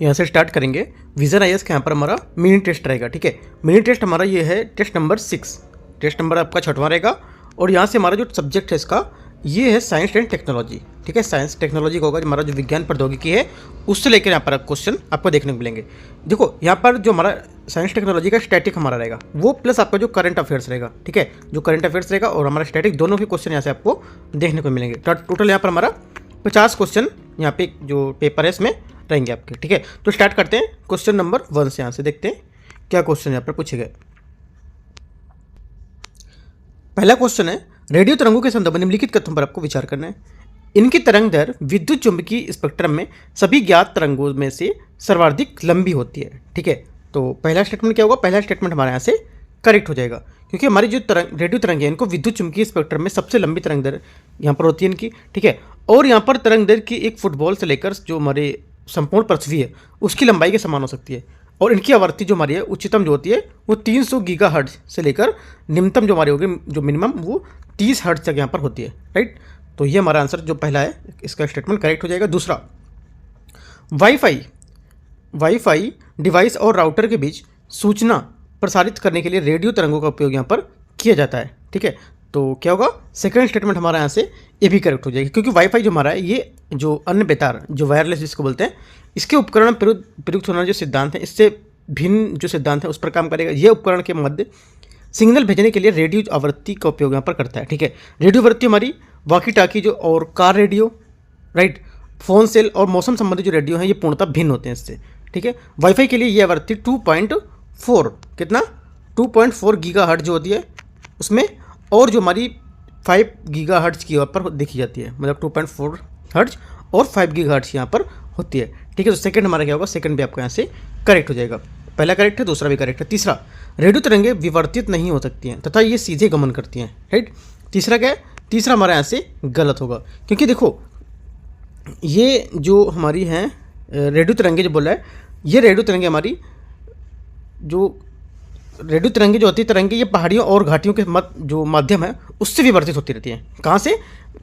यहाँ से स्टार्ट करेंगे। विजन आईएएस का यहाँ पर हमारा मिनी टेस्ट रहेगा। ठीक है, मिनी टेस्ट हमारा ये है टेस्ट नंबर 6, टेस्ट नंबर आपका 6वां रहेगा। और यहाँ से हमारा जो सब्जेक्ट है इसका ये है साइंस एंड टेक्नोलॉजी। ठीक है, साइंस टेक्नोलॉजी का होगा, हमारा जो विज्ञान प्रौद्योगिकी है उससे लेकर यहाँ पर क्वेश्चन आपको देखने को मिलेंगे। देखो यहाँ पर जो हमारा साइंस टेक्नोलॉजी का स्टैटिक हमारा रहेगा वो प्लस आपका जो करंट अफेयर्स रहेगा। ठीक है, जो करंट अफेयर्स रहेगा और हमारा स्टैटिक दोनों के क्वेश्चन यहाँ से आपको देखने को मिलेंगे। टोटल यहाँ पर हमारा 50 क्वेश्चन यहाँ पे जो पेपर है इसमें रहेंगे आपके। ठीक है, तो स्टार्ट करते हैं क्वेश्चन नंबर 1 से। यहाँ से देखते हैं क्या क्वेश्चन यहाँ पर पूछे गए। पहला क्वेश्चन है, रेडियो तरंगों के संदर्भ में निम्नलिखित कथनों पर आपको विचार करना है। इनकी तरंग दर विद्युत चुंबकीय स्पेक्ट्रम में सभी ज्ञात तरंगों में से सर्वाधिक लंबी होती है। ठीक है, तो पहला स्टेटमेंट क्या होगा, पहला स्टेटमेंट हमारे यहाँ से करेक्ट हो जाएगा, क्योंकि हमारी जो रेडियो तरंग है इनको विद्युत चुंबकीय स्पेक्ट्रम में सबसे लंबी तरंग दर यहाँ पर होती है इनकी। ठीक है, और यहाँ पर तरंग दर की एक फुटबॉल से लेकर जो हमारे संपूर्ण पृथ्वी है उसकी लंबाई के समान हो सकती है। और इनकी आवृत्ति जो हमारी है उच्चतम जो होती है वो 300 गीगाहर्ट्ज से लेकर निम्नतम जो हमारी होगी जो मिनिमम वो 30 हर्ट्ज तक यहाँ पर होती है। राइट, तो ये हमारा आंसर जो पहला है इसका स्टेटमेंट करेक्ट हो जाएगा। दूसरा, वाईफाई डिवाइस और राउटर के बीच सूचना प्रसारित करने के लिए रेडियो तरंगों का उपयोग यहाँ पर किया जाता है। ठीक है, तो क्या होगा, सेकंड स्टेटमेंट हमारा यहाँ से ये भी करेक्ट हो जाएगी, क्योंकि वाईफाई जो हमारा है ये जो अन्य बेतार जो वायरलेस जिसको बोलते हैं इसके उपकरण में प्रयुक्त होना जो सिद्धांत है इससे भिन्न जो सिद्धांत है उस पर काम करेगा। ये उपकरण के मध्य सिग्नल भेजने के लिए रेडियो आवृत्ति का उपयोग यहाँ पर करता है। ठीक है, रेडियो आवृत्ति हमारी वॉकी टाकी जो और car radio, right, phone cell और मौसम संबंधी जो रेडियो हैं ये पूर्णतः भिन्न होते हैं इससे। ठीक है, वाईफाई के लिए ये आवृत्ति 2.4 कितना 2.4 गीगाहर्ट्ज जो होती है उसमें, और जो हमारी 5 गीगाहर्ट्ज की यहाँ पर देखी जाती है, मतलब 2.4 हर्ट्ज और 5 गीगाहर्ट्ज यहाँ पर होती है। ठीक है, तो सेकंड हमारा क्या होगा, सेकंड भी आपको यहाँ से करेक्ट हो जाएगा। पहला करेक्ट है, दूसरा भी करेक्ट है। तीसरा, रेडियो तरंगें विवर्तित नहीं हो सकती हैं तथा ये सीधे गमन करती हैं। राइट, तीसरा क्या है, तीसरा हमारा यहाँ से गलत होगा, क्योंकि देखो ये जो हमारी हैं रेडियो तरंगें जो बोल रहा है ये रेडियो तरंगें हमारी जो रेडियो तरंगें जो होती है तरंगें ये पहाड़ियों और घाटियों के जो माध्यम है उससे विवर्तित होती रहती हैं। कहाँ से,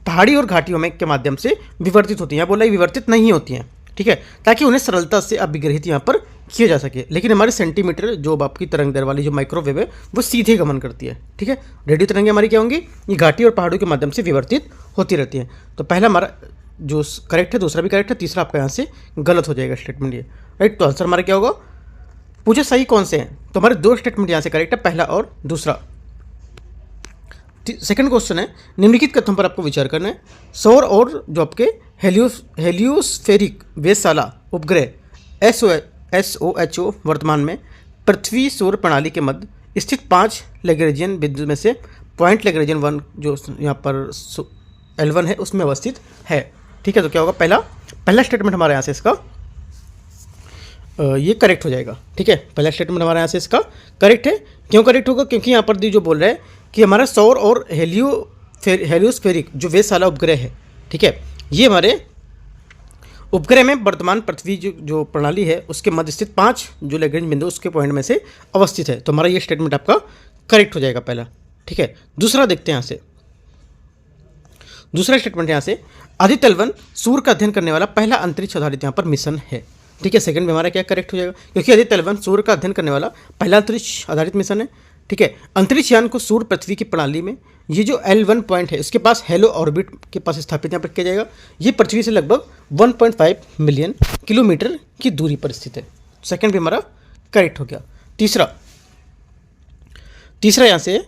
पहाड़ी और घाटियों में के माध्यम से विवर्तित होती हैं। बोला विवर्तित नहीं होती हैं। ठीक है, ताकि उन्हें सरलता से अभिग्रहित यहाँ पर किया जा सके। लेकिन हमारे सेंटीमीटर जो आपकी तरंग दर वाली जो माइक्रोवेव है वो सीधे गमन करती है। ठीक है, रेडियो तरंगें हमारी क्या होंगी, ये घाटी और पहाड़ों के माध्यम से विवर्तित होती रहती हैं। तो पहला हमारा जो करेक्ट है, दूसरा भी करेक्ट है, तीसरा आपका यहाँ से गलत हो जाएगा स्टेटमेंट ये। राइट, तो आंसर हमारा क्या होगा, पूछे सही कौन से हैं, तो हमारे 2 स्टेटमेंट यहाँ से करेक्ट है, पहला और दूसरा। सेकंड क्वेश्चन है, निम्नलिखित कथनों पर आपको विचार करना है। सौर और जो आपके हेलियोस्फेरिक वेधशाला उपग्रह SOHO वर्तमान में पृथ्वी सौर प्रणाली के मध्य स्थित 5 लैग्रेंजियन बिंदु में से पॉइंट लैग्रेंजियन 1 जो यहाँ पर L1 है उसमें अवस्थित है। ठीक है, तो क्या होगा, पहला स्टेटमेंट हमारे यहाँ से इसका ये करेक्ट हो जाएगा। ठीक है, पहला स्टेटमेंट हमारे यहाँ से इसका करेक्ट है। क्यों करेक्ट होगा, क्योंकि यहाँ पर जो बोल रहा है कि हमारा सौर और हेलियोस्फेरिक जो वेधशाला उपग्रह है, ठीक है, ये हमारे उपग्रह में वर्तमान पृथ्वी जो प्रणाली है उसके मध्य स्थित 5 जो लैग्रेंज बिंदु उसके पॉइंट में से अवस्थित है। तो हमारा ये स्टेटमेंट आपका करेक्ट हो जाएगा पहला। ठीक है, दूसरा देखते हैं यहाँ से। दूसरा स्टेटमेंट यहाँ से, आदित्य L1 सूर्य का अध्ययन करने वाला पहला अंतरिक्ष आधारित यहाँ पर मिशन है। ठीक है, सेकंड में हमारा क्या करेक्ट हो जाएगा, क्योंकि आदित्य L1 सूर्य का अध्ययन करने वाला पहला अंतरिक्ष आधारित मिशन है। ठीक है, अंतरिक्ष यान को सूर्य पृथ्वी की प्रणाली में ये जो L1 पॉइंट है उसके पास हेलो ऑर्बिट के पास स्थापित यहाँ पर किया जाएगा। ये पृथ्वी से लगभग 1.5 मिलियन किलोमीटर की दूरी पर स्थित है। सेकंड भी हमारा करेक्ट हो गया। तीसरा यहाँ से,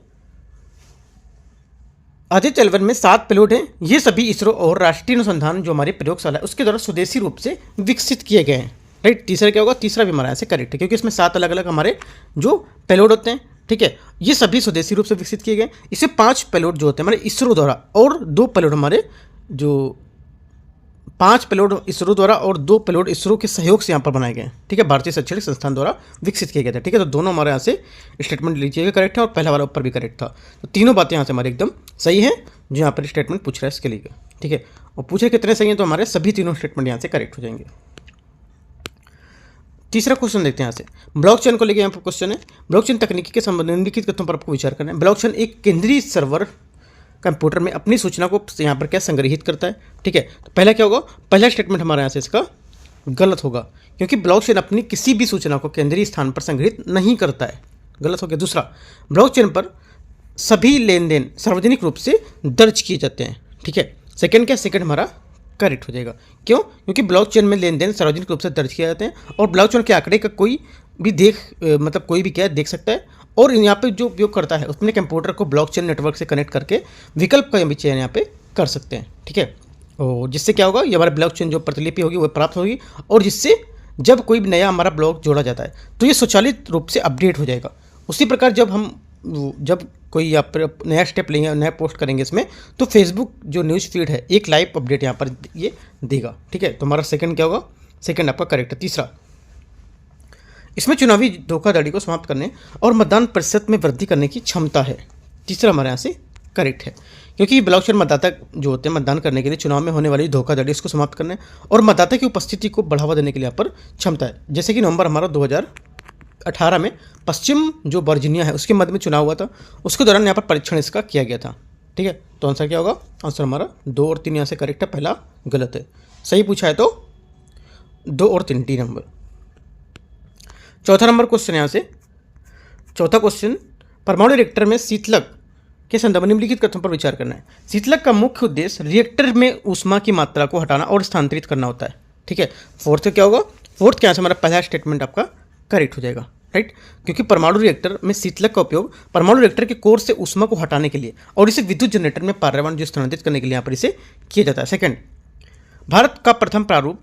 आदित्य L1 में 7 पेलोड हैं। ये सभी इसरो और राष्ट्रीय अनुसंधान जो हमारी प्रयोगशाला है उसके द्वारा स्वदेशी रूप से विकसित किए गए हैं। राइट, तीसरा क्या होगा, तीसरा भी हमारा यहाँ से करेक्ट है, क्योंकि इसमें 7 अलग अलग हमारे जो पेलोड होते हैं। ठीक है, ये सभी स्वदेशी रूप से विकसित किए गए। इससे 5 पेलोड जो होते हैं हमारे इसरो द्वारा और 2 पेलोड हमारे जो 5 पेलोड इसरो द्वारा और 2 पेलोड इसरो के सहयोग से यहाँ पर बनाए गए हैं। ठीक है, भारतीय शैक्षणिक संस्थान द्वारा विकसित किए गए थे। ठीक है, तो दोनों हमारे यहाँ से स्टेटमेंट लीजिएगा करेक्ट है और पहला वाला ऊपर भी करेक्ट था। तो तीनों बातें यहाँ से हमारे एकदम सही है जो यहाँ पर स्टेटमेंट पूछ रहा है इसके लिए। ठीक है, और पूछे कितने सही हैं, तो हमारे सभी तीनों स्टेटमेंट यहाँ से करेक्ट हो जाएंगे। तीसरा क्वेश्चन देखते हैं यहाँ से, ब्लॉकचेन को लेकर यहाँ पर क्वेश्चन है। ब्लॉकचेन तकनीकी के संबंध में निम्नलिखित कथनों पर आपको विचार करना है। ब्लॉकचेन एक केंद्रीय सर्वर कंप्यूटर में अपनी सूचना को यहाँ पर क्या संग्रहित करता है। ठीक है, तो पहला क्या होगा, पहला स्टेटमेंट हमारे यहाँ से इसका गलत होगा, क्योंकि ब्लॉकचेन अपनी किसी भी सूचना को केंद्रीय स्थान पर संग्रहित नहीं करता है। गलत हो गया। दूसरा, ब्लॉकचेन पर सभी लेन देन सार्वजनिक रूप से दर्ज किए जाते हैं। ठीक है, सेकंड क्या, सेकंड हमारा करेक्ट हो जाएगा। क्यों? क्योंकि ब्लॉकचेन में लेन देन सार्वजनिक रूप से दर्ज किए जाते हैं और ब्लॉकचेन के आंकड़े का कोई भी मतलब कोई भी क्या देख सकता है, और यहाँ पे जो उपयोग करता है अपने कंप्यूटर को ब्लॉकचेन नेटवर्क से कनेक्ट करके विकल्प का भी चयन यहाँ पे कर सकते हैं। ठीक है, और जिससे क्या होगा, ये हमारा ब्लॉकचेन जो प्रतिलिपि होगी वो प्राप्त होगी, और जिससे जब कोई भी नया हमारा ब्लॉक जोड़ा जाता है तो ये स्वचालित रूप से अपडेट हो जाएगा। उसी प्रकार जब कोई यहाँ पर नया स्टेप लेंगे, नया पोस्ट करेंगे इसमें, तो फेसबुक जो न्यूज़ फीड है एक लाइव अपडेट यहाँ पर ये देगा। ठीक है, तो हमारा सेकंड क्या होगा, सेकंड आपका करेक्ट है। तीसरा, इसमें चुनावी धोखाधड़ी को समाप्त करने और मतदान प्रतिशत में वृद्धि करने की क्षमता है। तीसरा हमारे यहाँ से करेक्ट है, क्योंकि ब्लॉकचेन मतदाता जो होते हैं मतदान करने के लिए चुनाव में होने वाली धोखाधड़ी इसको समाप्त करने और मतदाता की उपस्थिति को बढ़ावा देने के लिए यहाँ पर क्षमता है। जैसे कि नवंबर हमारा 2018 में पश्चिम जो वर्जीनिया है उसके मध्य में चुनाव हुआ था, उसके दौरान यहाँ पर परीक्षण इसका किया गया था। ठीक है, तो आंसर क्या होगा, आंसर हमारा 2 और 3 यहाँ से करेक्ट है, पहला गलत है। सही पूछा है तो 2 और 3 डी नंबर। चौथा नंबर क्वेश्चन यहाँ से, चौथा क्वेश्चन, परमाणु रिएक्टर में शीतलक के संदर्भ में निम्नलिखित कथनों पर विचार करना है। शीतलक का मुख्य उद्देश्य रिएक्टर में ऊष्मा की मात्रा को हटाना और स्थानांतरित करना होता है। ठीक है, फोर्थ क्या होगा, फोर्थ क्या हमारा पहला स्टेटमेंट आपका करेक्ट हो जाएगा। राइट, क्योंकि परमाणु रिएक्टर में शीतलक का उपयोग परमाणु रिएक्टर के कोर से ऊष्मा को हटाने के लिए और इसे विद्युत जनरेटर में पर्यावरण जो स्थानांतरित करने के लिए यहाँ पर इसे किया जाता है। सेकंड, भारत का प्रथम प्रारूप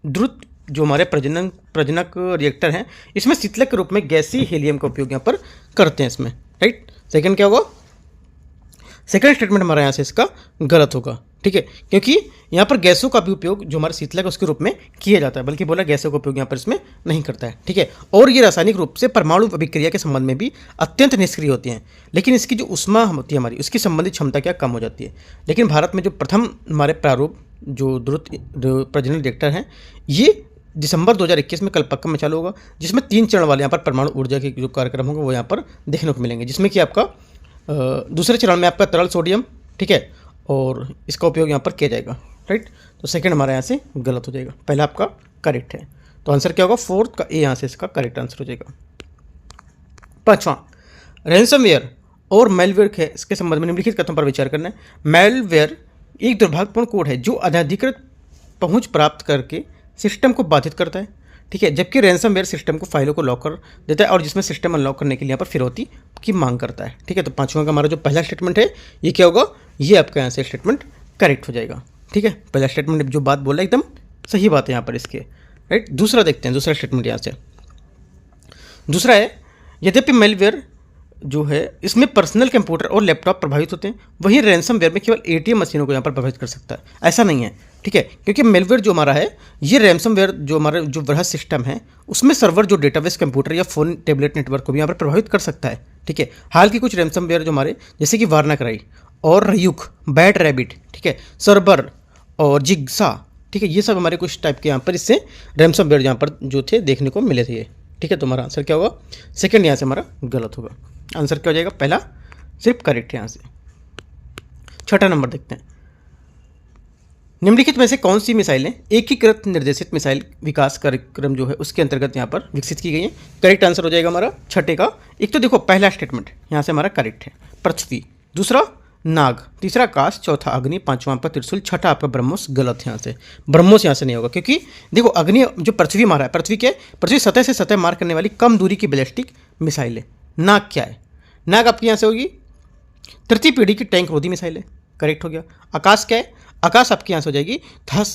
द्रुत जो हमारे प्रजनक रिएक्टर हैं, इसमें शीतलक के रूप में गैसीय हीलियम का उपयोग यहाँ पर करते हैं इसमें। राइट, सेकंड क्या होगा, सेकंड स्टेटमेंट हमारा यहाँ से इसका गलत होगा। ठीक है, क्योंकि यहाँ पर गैसों का भी उपयोग जो हमारा शीतलक है उसके रूप में किया जाता है, बल्कि बोला गैसों का उपयोग यहाँ पर इसमें नहीं करता है। ठीक है, और ये रासायनिक रूप से परमाणु अभिक्रिया के संबंध में भी अत्यंत निष्क्रिय होती हैं, लेकिन इसकी जो ऊष्मा होती है हमारी उसकी संबंधित क्षमता क्या कम हो जाती है। लेकिन भारत में जो प्रथम हमारे प्रारूप जो द्रुत प्रजनन रिएक्टर हैं, ये दिसंबर 2021 में कलपक्कम में चालू होगा, जिसमें 3 चरण वाले यहाँ पर परमाणु ऊर्जा के जो कार्यक्रम होंगे वो यहाँ पर देखने को मिलेंगे, जिसमें कि आपका दूसरे चरण में आपका तरल सोडियम, ठीक है, और इसका उपयोग यहाँ पर किया जाएगा। राइट, तो सेकंड हमारा यहाँ से गलत हो जाएगा, पहला आपका करेक्ट है। तो आंसर क्या होगा, फोर्थ का ए यहाँ से इसका करेक्ट आंसर हो जाएगा। पांचवा, रैंसमवेयर और मेलवेयर के इसके संबंध में निम्नलिखित कथनों पर विचार करना है। मेलवेयर एक दुर्भाग्यपूर्ण कोड है जो अनधिकृत पहुँच प्राप्त करके सिस्टम को बाधित करता है। ठीक है, जबकि रैंसमवेयर सिस्टम को फाइलों को लॉक कर देता है और जिसमें सिस्टम अनलॉक करने के लिए यहाँ पर फिरौती की मांग करता है। ठीक है, तो पांचवा का हमारा जो पहला स्टेटमेंट है ये क्या होगा, ये आपका यहाँ से स्टेटमेंट करेक्ट हो जाएगा। ठीक है, पहला स्टेटमेंट जो बात बोला एकदम सही बात है यहाँ पर इसके। राइट, दूसरा देखते हैं, दूसरा स्टेटमेंट यहाँ से दूसरा है, यद्यपि मेलवेयर जो है इसमें पर्सनल कंप्यूटर और लैपटॉप प्रभावित होते हैं, वहीं रैंसमवेयर में केवल एटीएम मशीनों को यहाँ पर प्रभावित कर सकता है। ऐसा नहीं है। ठीक है, क्योंकि मेलवेयर जो हमारा है ये रैंसमवेयर जो हमारा जो वृहद सिस्टम है उसमें सर्वर जो डेटाबेस कंप्यूटर या फोन टैबलेट नेटवर्क को भी यहाँ पर प्रभावित कर सकता है। ठीक है, हाल की कुछ रैंसमवेयर जो हमारे जैसे कि वार्नाक्राई और रयूक, बैट रैबिट, ठीक है, सर्बर और जिग्सा, ठीक है, ये सब हमारे कुछ टाइप के यहाँ पर इससे रैंसमवेयर यहाँ पर जो थे देखने को मिले थे। ठीक है, तो हमारा आंसर क्या होगा, सेकंड यहाँ से हमारा गलत होगा। आंसर क्या हो जाएगा, पहला सिर्फ करेक्ट है यहाँ से। छठा नंबर देखते हैं, निम्नलिखित में से कौन सी मिसाइलें एकीकृत निर्देशित मिसाइल विकास कार्यक्रम जो है उसके अंतर्गत यहाँ पर विकसित की गई हैं। करेक्ट आंसर हो जाएगा हमारा छठे का। एक तो देखो पहला स्टेटमेंट यहाँ से हमारा करेक्ट है, पृथ्वी, दूसरा नाग, तीसरा आकाश, चौथा अग्नि, पांचवा आपका त्रिशूल, छठा आपका ब्रह्मोस गलत है यहाँ से। ब्रह्मोस यहाँ से नहीं होगा, क्योंकि देखो अग्नि जो पृथ्वी मारा है, पृथ्वी क्या है, पृथ्वी सतह से सतह मार करने वाली कम दूरी की बैलिस्टिक मिसाइल है। नाग क्या है, नाग आपकी यहाँ से होगी तृतीय पीढ़ी की टैंक रोधी मिसाइल है, करेक्ट हो गया। आकाश क्या है, आकाश आपकी यहाँ से हो जाएगी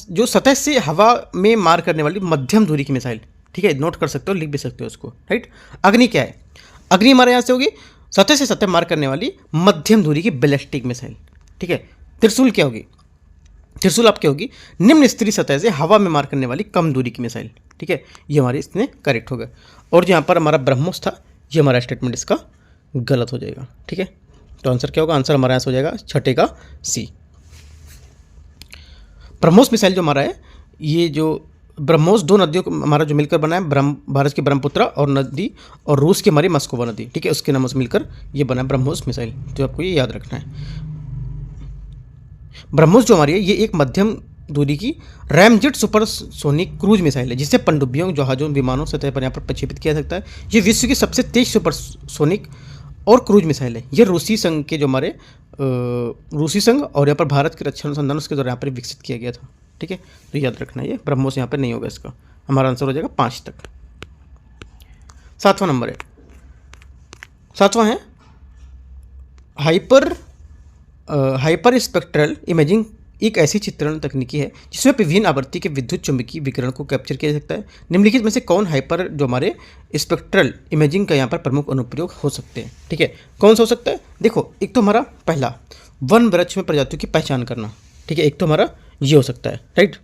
जो सतह से हवा में मार करने वाली मध्यम दूरी की मिसाइल। ठीक है, नोट कर सकते हो, लिख भी सकते हो उसको। राइट, अग्नि क्या है, अग्नि हमारे यहाँ से होगी सतह से सतह मार करने वाली मध्यम दूरी की बैलिस्टिक मिसाइल। ठीक है, त्रिशूल क्या होगी, त्रिशूल आपकी होगी निम्न स्तरीय सतह से हवा में मार करने वाली कम दूरी की मिसाइल। ठीक है, ये हमारे इसमें करेक्ट हो गया। और यहाँ पर हमारा ब्रह्मोस था, ये हमारा स्टेटमेंट इसका गलत हो जाएगा। ठीक है, तो आंसर क्या होगा, आंसर हमारा यहाँ से हो जाएगा छठे का सी। ब्रह्मोस मिसाइल जो हमारा है, ये जो ब्रह्मोस दो नदियों को हमारा जो मिलकर बना है, भारत की ब्रह्मपुत्र और नदी और रूस की हमारी मस्कोवा नदी, ठीक है, उसके नामों से मिलकर ये बना है ब्रह्मोस मिसाइल, तो आपको ये याद रखना है। ब्रह्मोस जो हमारी है ये एक मध्यम दूरी की रैमजेट सुपरसोनिक क्रूज मिसाइल है, जिसे पनडुब्बियों, जहाज़ों, विमानों सतह पर यहाँ पर प्रक्षेपित किया जा सकता है। ये विश्व की सबसे तेज सुपरसोनिक और क्रूज मिसाइल है। ये रूसी संघ के जो हमारे रूसी संघ और यहाँ पर भारत के रक्षा अनुसंधान उसके द्वारा यहाँ पर विकसित किया गया था। ठीक है, तो याद रखना, ये ब्रह्मोस यहाँ पर नहीं होगा, इसका हमारा आंसर हो जाएगा 5 तक। 7वां नंबर है, 7वां है हाइपर स्पेक्ट्रल इमेजिंग। एक ऐसी चित्रण तकनीकी है जिसमें विभिन्न आवृत्ति के विद्युत चुंबकीय विकिरण को कैप्चर किया जा सकता है। निम्नलिखित में से कौन हाइपर जो हमारे स्पेक्ट्रल इमेजिंग का यहाँ पर प्रमुख अनुप्रयोग हो सकते हैं? ठीक है, कौन सा हो सकता है? देखो, एक तो हमारा पहला वन वृक्ष में प्रजातियों की पहचान करना। ठीक है, एक तो हमारा ये हो सकता है, राइट।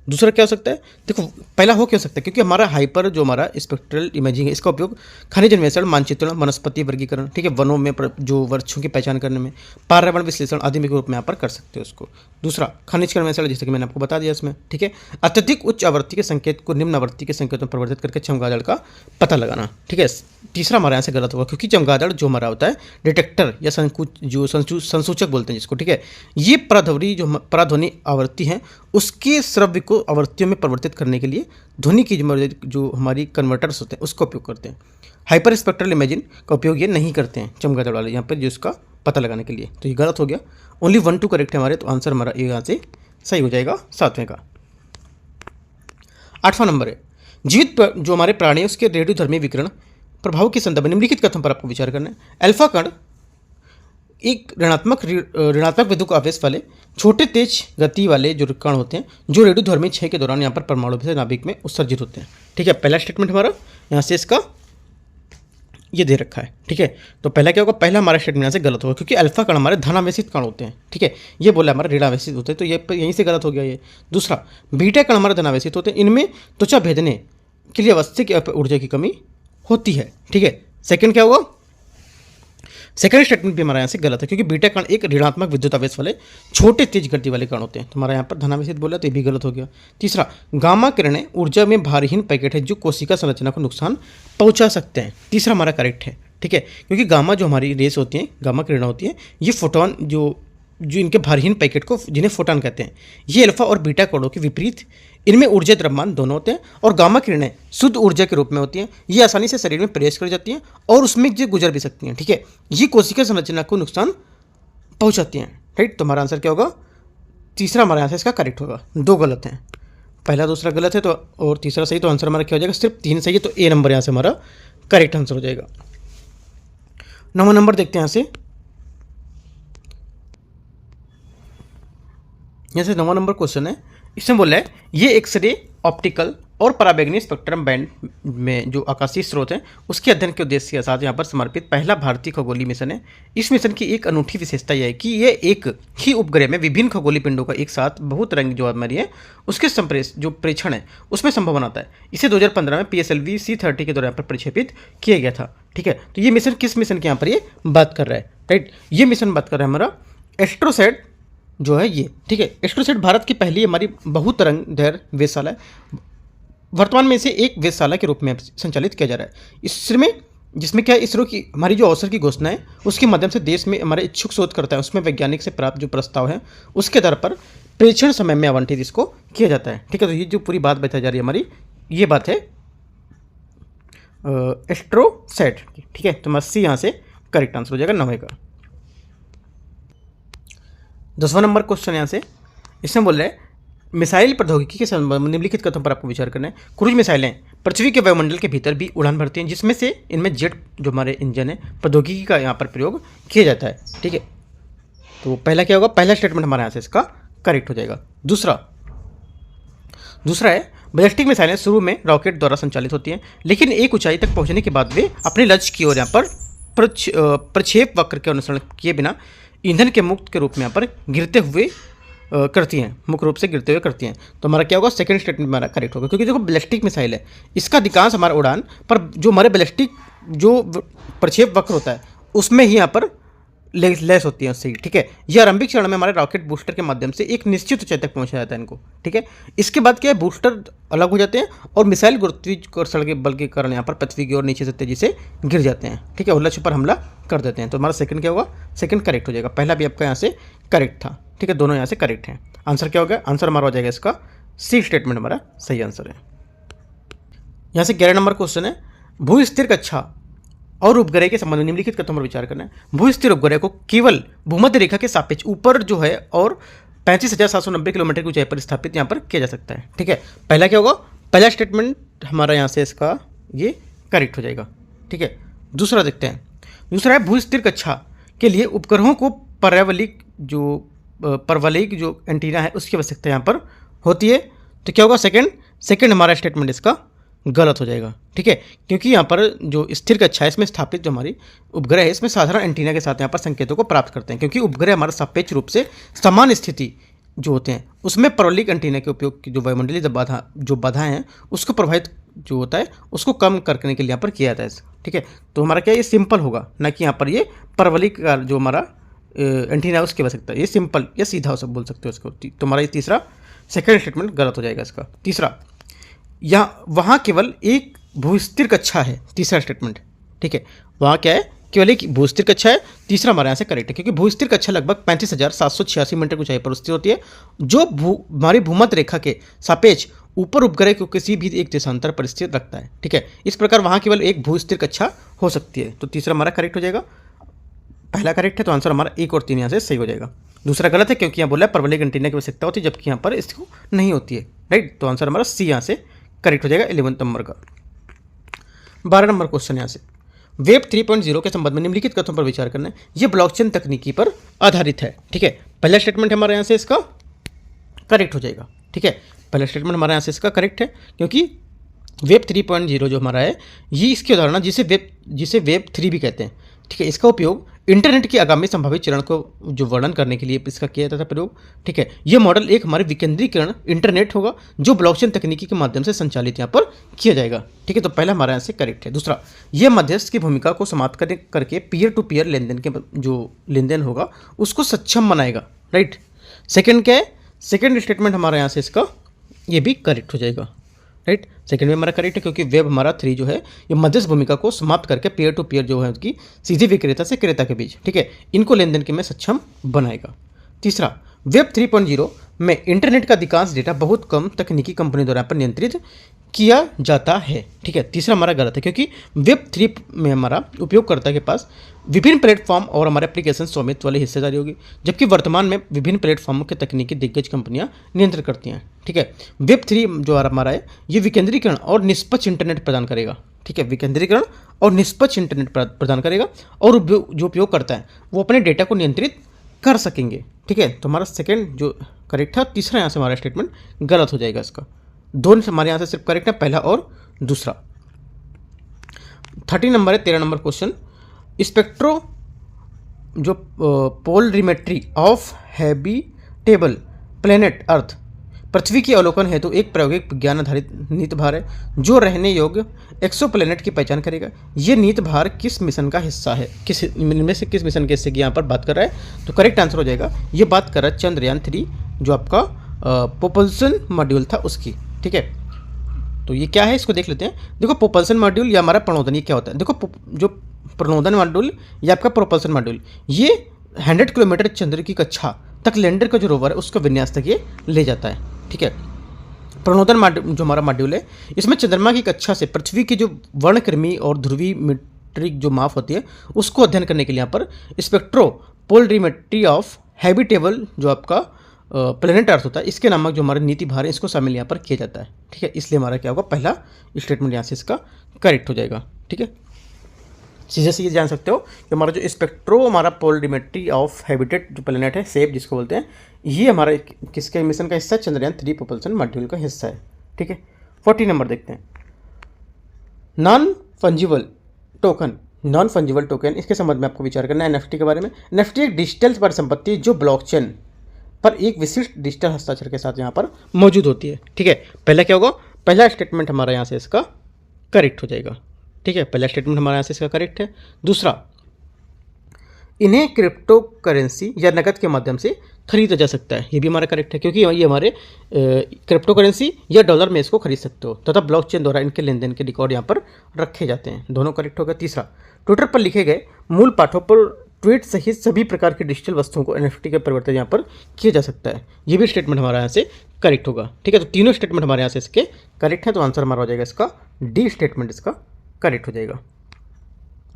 दूसरा क्या हो सकता है? देखो, पहला हो क्या हो सकता है, क्योंकि हमारा हाइपर जो हमारा स्पेक्ट्रल इमेजिंग है, इसका उपयोग खनिज अन्वेषण, मानचित्रण, वनस्पति वर्गीकरण, ठीक है, वनों में जो वृक्षों की पहचान करने में, पर्यावरण विश्लेषण आदि के रूप में यहाँ पर कर सकते हो उसको। दूसरा खनिज अन्वेषण, जैसे कि मैंने आपको बता दिया इसमें। ठीक है, अत्यधिक उच्च आवृत्ति के संकेत को निम्न आवृत्ति के संकेतों में परिवर्तित करके चमगादड़ का पता लगाना। ठीक है, तीसरा हमारे यहाँ से गलत होगा, क्योंकि चमगादड़ जो हमारा होता है डिटेक्टर या संसूचक बोलते हैं जिसको। ठीक है, ये पराध्वनि आवृत्ति है, उसके श्रव्य को आवृत्तियों में परिवर्तित करने के लिए ध्वनि की जो हमारी कन्वर्टर्स होते हैं उसका उपयोग करते हैं। हाइपर स्पेक्ट्रल इमेजिंग का उपयोग ये नहीं करते हैं चमगादड़ वाले यहाँ पर, जो इसका पता लगाने के लिए। तो ये गलत हो गया, ओनली 1 2 करेक्ट है हमारे, तो आंसर हमारा ये यहाँ से सही हो जाएगा 7वें का। 8वां नंबर है, जीवित जो हमारे प्राणी है उसके रेडियोधर्मी विकिरण प्रभाव के संदर्भ में निम्नलिखित कथन पर आपको विचार करना है। अल्फा कण एक ऋणात्मक विद्युत आवेश वाले छोटे तेज गति वाले जो कण होते हैं, जो रेडियोधर्मी क्षय के दौरान यहाँ पर परमाणु से नाभिक में उत्सर्जित होते हैं। ठीक है, पहला स्टेटमेंट हमारा यहाँ से इसका ये दे रखा है। ठीक है, तो पहला क्या होगा? पहला हमारा स्टेटमेंट यहाँ से गलत होगा, क्योंकि अल्फा कण हमारे धनावेशित कण होते हैं। ठीक है, ये बोला हमारे ऋणावेशित होते हैं, तो ये यहीं से गलत हो गया ये। दूसरा, बीटा कण हमारे धनावेशित होते हैं, इनमें त्वचा भेदने के लिए आवश्यक ऊर्जा की कमी होती है। ठीक है, सेकंड क्या होगा? सेकंड स्टेटमेंट भी हमारा यहाँ से गलत है, क्योंकि बीटा कण एक ऋणात्मक विद्युत आवेश वाले छोटे तेज गति वाले कण होते हैं, तो हमारा यहाँ पर धनावेशित बोला, तो ये भी गलत हो गया। तीसरा, गामा किरणें ऊर्जा में भारहीन पैकेट है जो कोशिका संरचना को नुकसान पहुंचा सकते हैं। तीसरा हमारा करेक्ट है। ठीक है, क्योंकि गामा जो हमारी रेस होती हैं, गामा किरणें होती हैं, ये फोटोन जो इनके भारहीन पैकेट को जिन्हें फोटोन कहते हैं, ये अल्फा और बीटा कणों के विपरीत इनमें ऊर्जा द्रव्यमान दोनों होते हैं, और गामा किरणें शुद्ध ऊर्जा के रूप में होती हैं। ये आसानी से शरीर में प्रवेश कर जाती हैं और उसमें ये गुजर भी सकती हैं। ठीक है, ये कोशिका संरचना को नुकसान पहुंचाती हैं। राइट, तो हमारा आंसर क्या होगा? तीसरा हमारे यहाँ से इसका करेक्ट होगा। 2 गलत हैं, पहला दूसरा गलत है तो और तीसरा सही, तो आंसर हमारा क्या हो जाएगा? सिर्फ 3 सही है, तो ए नंबर यहाँ से हमारा करेक्ट आंसर हो जाएगा। 9वां नंबर देखते हैं यहाँ से 9वां नंबर क्वेश्चन है, इसमें बोला है ये एक्सरे, ऑप्टिकल और पराबैंगनी स्पेक्ट्रम बैंड में जो आकाशीय स्रोत हैं उसके अध्ययन के उद्देश्य के साथ यहाँ पर समर्पित पहला भारतीय खगोलीय मिशन है। इस मिशन की एक अनूठी विशेषता यह है कि ये एक ही उपग्रह में विभिन्न खगोलीय पिंडों का एक साथ बहुत रंग जो हमारी है उसके जो प्रेक्षण है उसमें संभव बनाता है। इसे 2015 में PSLV C30 के दौरान पर प्रक्षेपित किया गया था। ठीक है, तो ये मिशन किस मिशन की यहाँ पर ये बात कर रहा है? राइट, ये मिशन बात कर रहा है हमारा एस्ट्रोसैट जो है ये। ठीक है, एस्ट्रोसैट भारत की पहली हमारी बहुतरंगदैर्घ्य वेधशाला है। वर्तमान में इसे एक वेधशाला के रूप में संचालित किया जा रहा है। जिसमें क्या इसरो की हमारी जो अवसर की घोषणा है उसके माध्यम से देश में हमारे इच्छुक शोधकर्ता है उसमें वैज्ञानिक से प्राप्त जो प्रस्ताव है उसके आधार पर प्रेक्षण समय में आवंटित इसको किया जाता है। ठीक है, तो ये जो पूरी बात बताई जा रही है हमारी, ये बात है एस्ट्रोसैट। ठीक है, तो हमारा सी यहाँ से करेक्ट आंसर हो जाएगा 9वें का। 10वां नंबर क्वेश्चन यहाँ से, इसमें बोल रहा है मिसाइल प्रौद्योगिकी के संबंध में निम्नलिखित कथनों पर आपको विचार करना है। क्रूज मिसाइलें पृथ्वी के वायुमंडल के भीतर भी उड़ान भरती हैं, जिसमें से इनमें जेट जो हमारे इंजन है प्रौद्योगिकी का यहाँ पर प्रयोग किया जाता है। ठीक है, तो पहला क्या होगा? पहला स्टेटमेंट हमारे यहाँ से इसका करेक्ट हो जाएगा। दूसरा है बैलिस्टिक मिसाइलें शुरू में रॉकेट द्वारा संचालित होती हैं, लेकिन एक ऊंचाई तक पहुंचने के बाद वे अपने लक्ष्य की ओर यहाँ पर प्रक्षेप वक्र के अनुसरण किए बिना ईंधन के मुक्त के रूप में यहाँ पर गिरते हुए करती हैं, मुख्य रूप से गिरते हुए करती हैं। तो हमारा क्या होगा? सेकंड स्टेटमेंट हमारा करेक्ट होगा, क्योंकि देखो बैलिस्टिक मिसाइल है, इसका अधिकांश हमारा उड़ान पर जो हमारे बैलिस्टिक जो प्रक्षेप वक्र होता है उसमें ही यहाँ पर लेस होती है उससे, ठीक है। ये आरंभिक चरण में हमारे रॉकेट बूस्टर के माध्यम से एक निश्चित ऊंचाई तक पहुंचाया जाता है इनको, ठीक है। इसके बाद क्या है, बूस्टर अलग हो जाते हैं और मिसाइल गुरुत्वाकर्षण के बल के कारण यहाँ पर पृथ्वी की ओर नीचे से तेजी से गिर जाते हैं, ठीक है, और लक्ष्य पर हमला कर देते हैं। तो हमारा सेकंड क्या होगा, सेकंड करेक्ट हो जाएगा। पहला भी आपका यहाँ से करेक्ट था, ठीक है, दोनों यहाँ से करेक्ट हैं। आंसर क्या होगा, आंसर हमारा हो जाएगा इसका सी स्टेटमेंट हमारा सही आंसर है। यहाँ से 11 नंबर क्वेश्चन है, भू स्थिर कक्षा और उपग्रह के संबंध में निम्नलिखित कथनों पर विचार करना है। भू स्थिर उपग्रह को केवल भूमध्य रेखा के सापेक्ष ऊपर जो है और 35,790 किलोमीटर की ऊंचाई पर स्थापित यहाँ पर किया जा सकता है, ठीक है। पहला क्या होगा, पहला स्टेटमेंट हमारा यहाँ से इसका ये करेक्ट हो जाएगा, ठीक है। दूसरा देखते हैं, दूसरा है भू स्थिर कक्षा के लिए उपग्रहों को परवलयिक जो एंटीना है उसकी आवश्यकता यहाँ पर होती है। तो क्या होगा, सेकंड हमारा स्टेटमेंट इसका गलत हो जाएगा, ठीक है, क्योंकि यहाँ पर जो स्थिर कक्षा है इसमें स्थापित जो हमारी उपग्रह है इसमें साधारण एंटीना के साथ यहाँ पर संकेतों को प्राप्त करते हैं, क्योंकि उपग्रह हमारा सापेक्ष रूप से समान स्थिति जो होते हैं उसमें परवलयिक एंटीना के उपयोग की जो वायुमंडलीय बाधाएं हैं उसको प्रभावित जो होता है उसको कम करने के लिए यहाँ पर किया जाता है, ठीक है। तो हमारा क्या, ये सिंपल होगा ना कि यहाँ पर ये परवलयिक का जो हमारा एंटीना है उसकी आवश्यकता है, ये सिंपल या सीधा हो सब बोल सकते हो इसको। तो हमारा ये तीसरा सेकंड स्टेटमेंट गलत हो जाएगा इसका। तीसरा, या वहाँ केवल एक भूस्थिर कक्षा है, तीसरा स्टेटमेंट, ठीक है, वहाँ क्या है, केवल एक भूस्थिर कक्षा है। तीसरा हमारे यहाँ से करेक्ट है, क्योंकि भूस्थिर कक्षा लगभग 35,786 मीटर की ऊंचाई पर स्थित होती है, जो हमारी भूमध्य रेखा के सापेक्ष ऊपर उपग्रह को किसी भी एक देशांतर पर स्थित रखता है, ठीक है। इस प्रकार वहाँ केवल एक भूस्थिर कक्षा हो सकती है। तो तीसरा हमारा करेक्ट हो जाएगा। पहला करेक्ट है तो आंसर हमारा 1 और 3 यहाँ से सही हो जाएगा। दूसरा गलत है, क्योंकि यहाँ बोला है परवलयिक एंटीना की आवश्यकता होती है, जबकि यहाँ पर इसको नहीं होती है, राइट। तो आंसर हमारा सी यहाँ से करेक्ट हो जाएगा 11 नंबर का। 12 नंबर क्वेश्चन यहाँ से, वेब 3.0 के संबंध में निम्नलिखित कथनों पर विचार करना है। ये ब्लॉकचेन तकनीकी पर आधारित है, ठीक है। पहला स्टेटमेंट हमारे यहाँ से इसका करेक्ट हो जाएगा, ठीक है। पहला स्टेटमेंट हमारे यहाँ से इसका करेक्ट है, क्योंकि वेब 3.0 जो हमारा है ये इसकी अवधारणा जिसे वेब 3 भी कहते हैं, ठीक है। इसका उपयोग इंटरनेट के आगामी संभावित चरण को जो वर्णन करने के लिए इसका किया जाता था प्रयोग, ठीक है। यह मॉडल एक हमारे विकेंद्रीकरण इंटरनेट होगा जो ब्लॉकचेन तकनीकी के माध्यम से संचालित यहाँ पर किया जाएगा, ठीक है। तो पहला हमारे यहाँ से करेक्ट है। दूसरा, यह मध्यस्थ की भूमिका को समाप्त करके पीयर टू पीयर लेनदेन के जो लेनदेन होगा उसको सक्षम बनाएगा, राइट। सेकेंड क्या है, सेकेंड स्टेटमेंट हमारे यहाँ से इसका ये भी करेक्ट हो जाएगा, राइट। सेकंड में हमारा करेक्ट है, क्योंकि वेब हमारा 3 जो है ये मध्यस्थ भूमिका को समाप्त करके पीयर टू पीयर जो है उसकी सीधे विक्रेता से क्रेता के बीच, ठीक है, इनको लेनदेन के में सक्षम बनाएगा। तीसरा, वेब 3.0 में इंटरनेट का अधिकांश डेटा बहुत कम तकनीकी कंपनी द्वारा पर नियंत्रित किया जाता है, ठीक है। तीसरा हमारा गलत है, क्योंकि वेब 3 में हमारा उपयोगकर्ता के पास विभिन्न प्लेटफॉर्म और हमारे एप्लीकेशन स्वामित्व वाली हिस्सेदारी होगी, जबकि वर्तमान में विभिन्न प्लेटफॉर्मों के तकनीकी दिग्गज कंपनियां नियंत्रित करती हैं, ठीक है। वेब 3 जो हमारा है ये विकेंद्रीकरण और निष्पक्ष इंटरनेट प्रदान करेगा, ठीक है, विकेंद्रीकरण और निष्पक्ष इंटरनेट प्रदान करेगा, और जो उपयोग करता है वो अपने डेटा को नियंत्रित कर सकेंगे, ठीक है। तो हमारा सेकेंड जो करेक्ट था, तीसरा यहाँ से हमारा स्टेटमेंट गलत हो जाएगा इसका। दोनों हमारे यहाँ से सिर्फ करेक्ट है, पहला और दूसरा। 30 नंबर है, 13 नंबर क्वेश्चन, स्पेक्ट्रो जो polarimetry of habitable planet earth पृथ्वी की अवलोकन हेतु एक प्रायोगिक विज्ञान आधारित नीत भार है जो रहने योग्य एक्सोप्लैनेट की पहचान करेगा। ये नीत भार किस मिशन का हिस्सा है, किस इनमें से किस मिशन के हिस्से की यहाँ पर बात कर रहा है। तो करेक्ट आंसर हो जाएगा, ये बात कर रहा है चंद्रयान 3 जो आपका प्रोपल्सन मॉड्यूल था उसकी, ठीक है। तो ये क्या है इसको देख लेते हैं। देखो प्रोपल्सन मॉड्यूल या हमारा प्रणोदन ये क्या होता है। देखो जो प्रणोदन मॉड्यूल या आपका प्रोपल्सन मॉड्यूल ये 100 किलोमीटर चंद्र की कक्षा तक लैंडर का जो रोवर है उसका विन्यास तक ये ले जाता है, ठीक है। प्रणोदन मॉड्यूल जो हमारा मॉड्यूल है इसमें चंद्रमा की कक्षा से पृथ्वी की जो वर्णक्रमी और ध्रुवीय मीट्रिक जो माप होती है उसको अध्ययन करने के लिए यहाँ पर स्पेक्ट्रो पोलरीमेट्री ऑफ हैबिटेबल जो आपका प्लेनेट अर्थ होता है इसके नामक जो हमारे नीति भार है इसको शामिल यहाँ पर किया जाता है, ठीक है। इसलिए हमारा क्या होगा, पहला स्टेटमेंट यहाँ से इसका करेक्ट हो जाएगा, ठीक है। सीधे से ये जान सकते हो कि हमारा जो स्पेक्ट्रो हमारा पोलरीमेट्री ऑफ हैबिटेट जो प्लेनेट है सेप जिसको बोलते हैं ये हमारे किसके मिशन का हिस्सा है, चंद्रयान 3 प्रोपल्सन मॉड्यूल का हिस्सा है, ठीक है। 40 नंबर देखते हैं, नॉन फंजिबल टोकन इसके संबंध में आपको विचार करना है एनएफटी के बारे में। एनएफटी एक डिजिटल परिसंपत्ति जो ब्लॉकचेन पर एक विशिष्ट डिजिटल हस्ताक्षर के साथ यहाँ पर मौजूद होती है, ठीक है। पहला क्या होगा, पहला स्टेटमेंट हमारा यहाँ से इसका करेक्ट हो जाएगा, ठीक है। पहला स्टेटमेंट हमारे यहाँ से इसका करेक्ट है। दूसरा, इन्हें क्रिप्टो करेंसी या नकद के माध्यम से खरीदा जा सकता है। ये भी हमारा करेक्ट है, क्योंकि ये हमारे क्रिप्टो करेंसी या डॉलर में इसको खरीद सकते हो तथा ब्लॉकचेन द्वारा इनके लेन देन के रिकॉर्ड यहाँ पर रखे जाते हैं। दोनों करेक्ट हो गया। तीसरा, ट्विटर पर लिखे गए मूल पाठों पर ट्वीट सहित सभी प्रकार की डिजिटल वस्तुओं को NFT के परिवर्तन यहाँ पर किया जा सकता है। ये भी स्टेटमेंट हमारा यहाँ से करेक्ट होगा। ठीक है, तो तीनों स्टेटमेंट हमारे यहाँ से इसके करेक्ट है, तो आंसर हमारा हो जाएगा इसका डी स्टेटमेंट इसका करेक्ट हो जाएगा।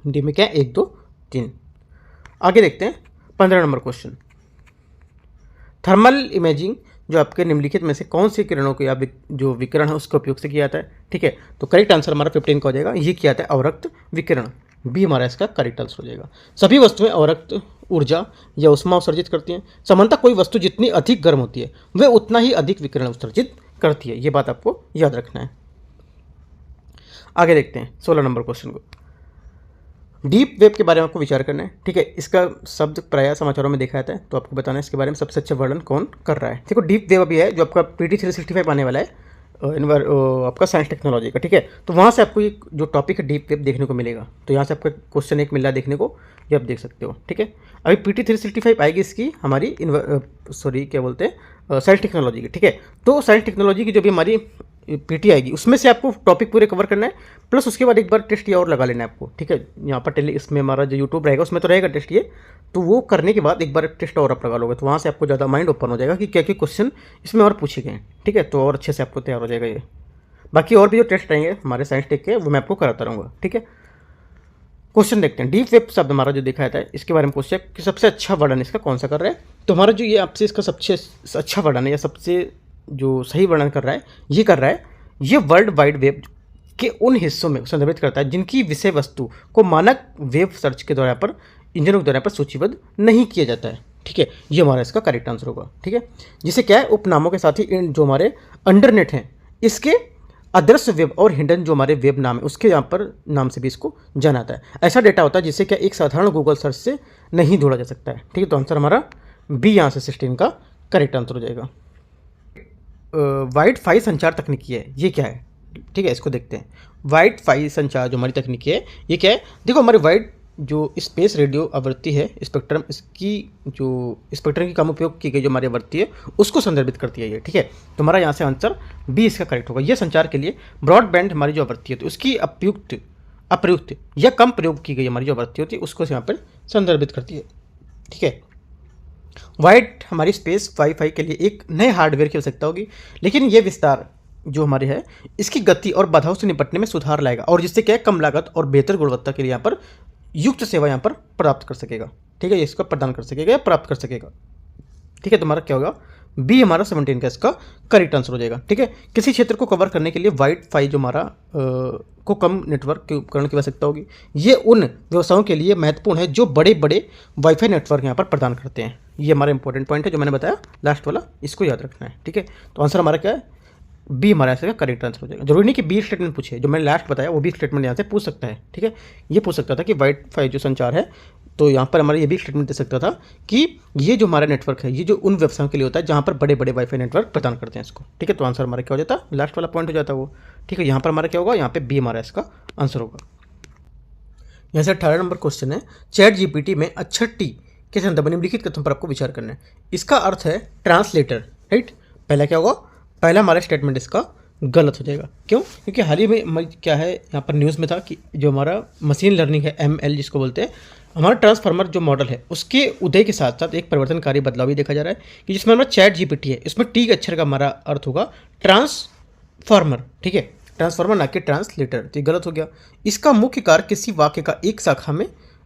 डी में क्या है, 1 2 3। आगे देखते हैं 15 नंबर क्वेश्चन। थर्मल इमेजिंग जो आपके निम्नलिखित में से कौन सी किरणों को या जो विकिरण है उसका उपयोग से किया जाता है। ठीक है, तो करेक्ट आंसर हमारा 15 का हो जाएगा। ये किया जाता है अवरक्त विकिरण। बी हमारा इसका करेक्ट आंसर हो जाएगा। सभी वस्तुएं अवरक्त ऊर्जा या ऊष्मा उत्सर्जित करती हैं। सामान्यतः कोई वस्तु जितनी अधिक गर्म होती है वह उतना ही अधिक विकिरण उत्सर्जित करती है। ये बात आपको याद रखना है। आगे देखते हैं 16 नंबर क्वेश्चन को। डीप वेब के बारे में आपको विचार करना है। ठीक है, इसका शब्द प्रायः समाचारों में देखा जाता है, तो आपको बताना है इसके बारे में सबसे अच्छा वर्णन कौन कर रहा है। देखो, डीप वेब अभी है जो आपका PT 365 आने वाला है आपका साइंस टेक्नोलॉजी का। ठीक है, तो वहाँ से आपको ये जो टॉपिक है डीप वेब देखने को मिलेगा। तो यहाँ से आपका क्वेश्चन एक मिल रहा है देखने को, ये आप देख सकते हो। ठीक है, अभी PT 365 आएगी इसकी हमारी क्या बोलते हैं साइंस टेक्नोलॉजी की। ठीक है, तो साइंस टेक्नोलॉजी की जो भी हमारी PT आएगी उसमें से आपको टॉपिक पूरे कवर करना है, प्लस उसके बाद एक बार टेस्ट ये और लगा लेना है आपको। ठीक है, यहाँ पर इसमें हमारा जो यूट्यूब रहेगा उसमें तो रहेगा टेस्ट ये, तो वो करने के बाद एक बार टेस्ट और आप लगा लोगे तो वहाँ से आपको ज़्यादा माइंड ओपन हो जाएगा कि क्या क्या क्वेश्चन इसमें और पूछे गए हैं। ठीक है, तो और अच्छे से आपको तैयार हो जाएगा ये। बाकी और भी जो टेस्ट रहेंगे हमारे साइंस टेक के वो मैं आपको कराता रहूँगा। ठीक है, क्वेश्चन देखते हैं। डीप वेब शब्द हमारा जो देखा जाता है इसके बारे में पूछा कि सबसे अच्छा वर्णन इसका कौन सा कर रहा है। तो हमारा जो ये आपसे इसका सबसे अच्छा वर्णन है या सबसे जो सही वर्णन कर रहा है ये कर रहा है, ये वर्ल्ड वाइड वेब के उन हिस्सों में संदर्भित करता है जिनकी विषय वस्तु को मानक वेब सर्च के द्वारा पर इंजनों के द्वारा पर सूचीबद्ध नहीं किया जाता है। ठीक है, ये हमारा इसका करेक्ट आंसर होगा। ठीक है, जिसे क्या है उपनामों के साथ ही जो हमारे अंडरनेट हैं इसके अदृश्य वेब और हिडन जो हमारे वेब नाम है उसके यहाँ पर नाम से भी इसको जाना जाता है। ऐसा डेटा होता है जिसे क्या एक साधारण गूगल सर्च से नहीं ढूंढा जा सकता है। ठीक है, तो आंसर हमारा बी यहाँ से 16 का करेक्ट आंसर हो जाएगा। वाईफाई संचार तकनीकी है, ये क्या है। ठीक है, इसको देखते हैं। वाईफाई संचार जो हमारी तकनीकी है ये क्या है। देखो, हमारी वाइड जो स्पेस रेडियो आवृत्ति है स्पेक्ट्रम, इसकी जो स्पेक्ट्रम की कम उपयोग की गई जो हमारी आवृत्ति है उसको संदर्भित करती है ये। ठीक है, तो हमारा यहाँ से आंसर बी इसका करेक्ट होगा। ये संचार के लिए ब्रॉडबैंड हमारी जो आवृत्ति है तो उसकी अप्रयुक्त या कम प्रयोग की गई हमारी जो आवृत्ति होती है उसको यहाँ पर संदर्भित करती है। ठीक है, वाइड हमारी स्पेस वाईफाई के लिए एक नए हार्डवेयर की आवश्यकता होगी, लेकिन ये विस्तार जो हमारी है इसकी गति और बाधाओं से निपटने में सुधार लाएगा और जिससे क्या है कम लागत और बेहतर गुणवत्ता के लिए यहाँ पर युक्त सेवा यहाँ पर प्राप्त कर सकेगा। ठीक है, इसका प्रदान कर सकेगा या प्राप्त कर सकेगा। ठीक है, तो हमारा क्या होगा, बी हमारा 17 का इसका करेक्ट आंसर हो जाएगा। ठीक है, किसी क्षेत्र को कवर करने के लिए वाईफाई जो हमारा को कम नेटवर्क के उपकरण की आवश्यकता होगी। ये उन व्यवसायों के लिए महत्वपूर्ण है जो बड़े बड़े वाईफाई नेटवर्क यहाँ पर प्रदान करते हैं। ये हमारा इंपॉर्टेंट पॉइंट है जो मैंने बताया लास्ट वाला, इसको याद रखना है। ठीक है, तो आंसर हमारा क्या है, बी हमारा इसका करेक्ट आंसर हो जाएगा। जरूरी नहीं कि बी स्टेटमेंट पूछे, जो मैंने लास्ट बताया वो भी स्टेटमेंट यहाँ से पूछ सकता है। ठीक है, ये पूछ सकता था कि वाईफाई जो संचार है तो यहाँ पर हमारा ये भी स्टेटमेंट दे सकता था कि ये जो हमारा नेटवर्क है ये जो उन व्यवसायों के लिए होता है जहाँ पर बड़े बड़े वाईफाई नेटवर्क प्रदान करते हैं इसको। ठीक है, तो आंसर हमारा क्या हो जाता, लास्ट वाला पॉइंट हो जाता वो। ठीक है, यहाँ पर हमारा क्या होगा, यहाँ पे बी हमारा इसका आंसर होगा। यहाँ से 18 नंबर क्वेश्चन है, ChatGPT में अक्षर टी के संदर्भ में निम्नलिखित कथन पर आपको विचार करना है। इसका अर्थ है ट्रांसलेटर। राइट, पहला क्या होगा, पहला हमारा स्टेटमेंट इसका गलत हो जाएगा। क्यों, क्योंकि हाल ही में क्या है यहाँ पर न्यूज़ में था कि जो हमारा मशीन लर्निंग है ML जिसको बोलते हैं, हमारा ट्रांसफार्मर जो मॉडल है उसके उदय के साथ साथ एक परिवर्तनकारी बदलाव भी देखा जा रहा है कि जिसमें हमारा ChatGPT है इसमें टी के अक्षर का हमारा अर्थ होगा ट्रांसफार्मर। ठीक है, ट्रांसफार्मर ना कि ट्रांसलेटर, तो ये गलत हो गया। इसका मुख्य कार्य किसी वाक्य का एक शाखा में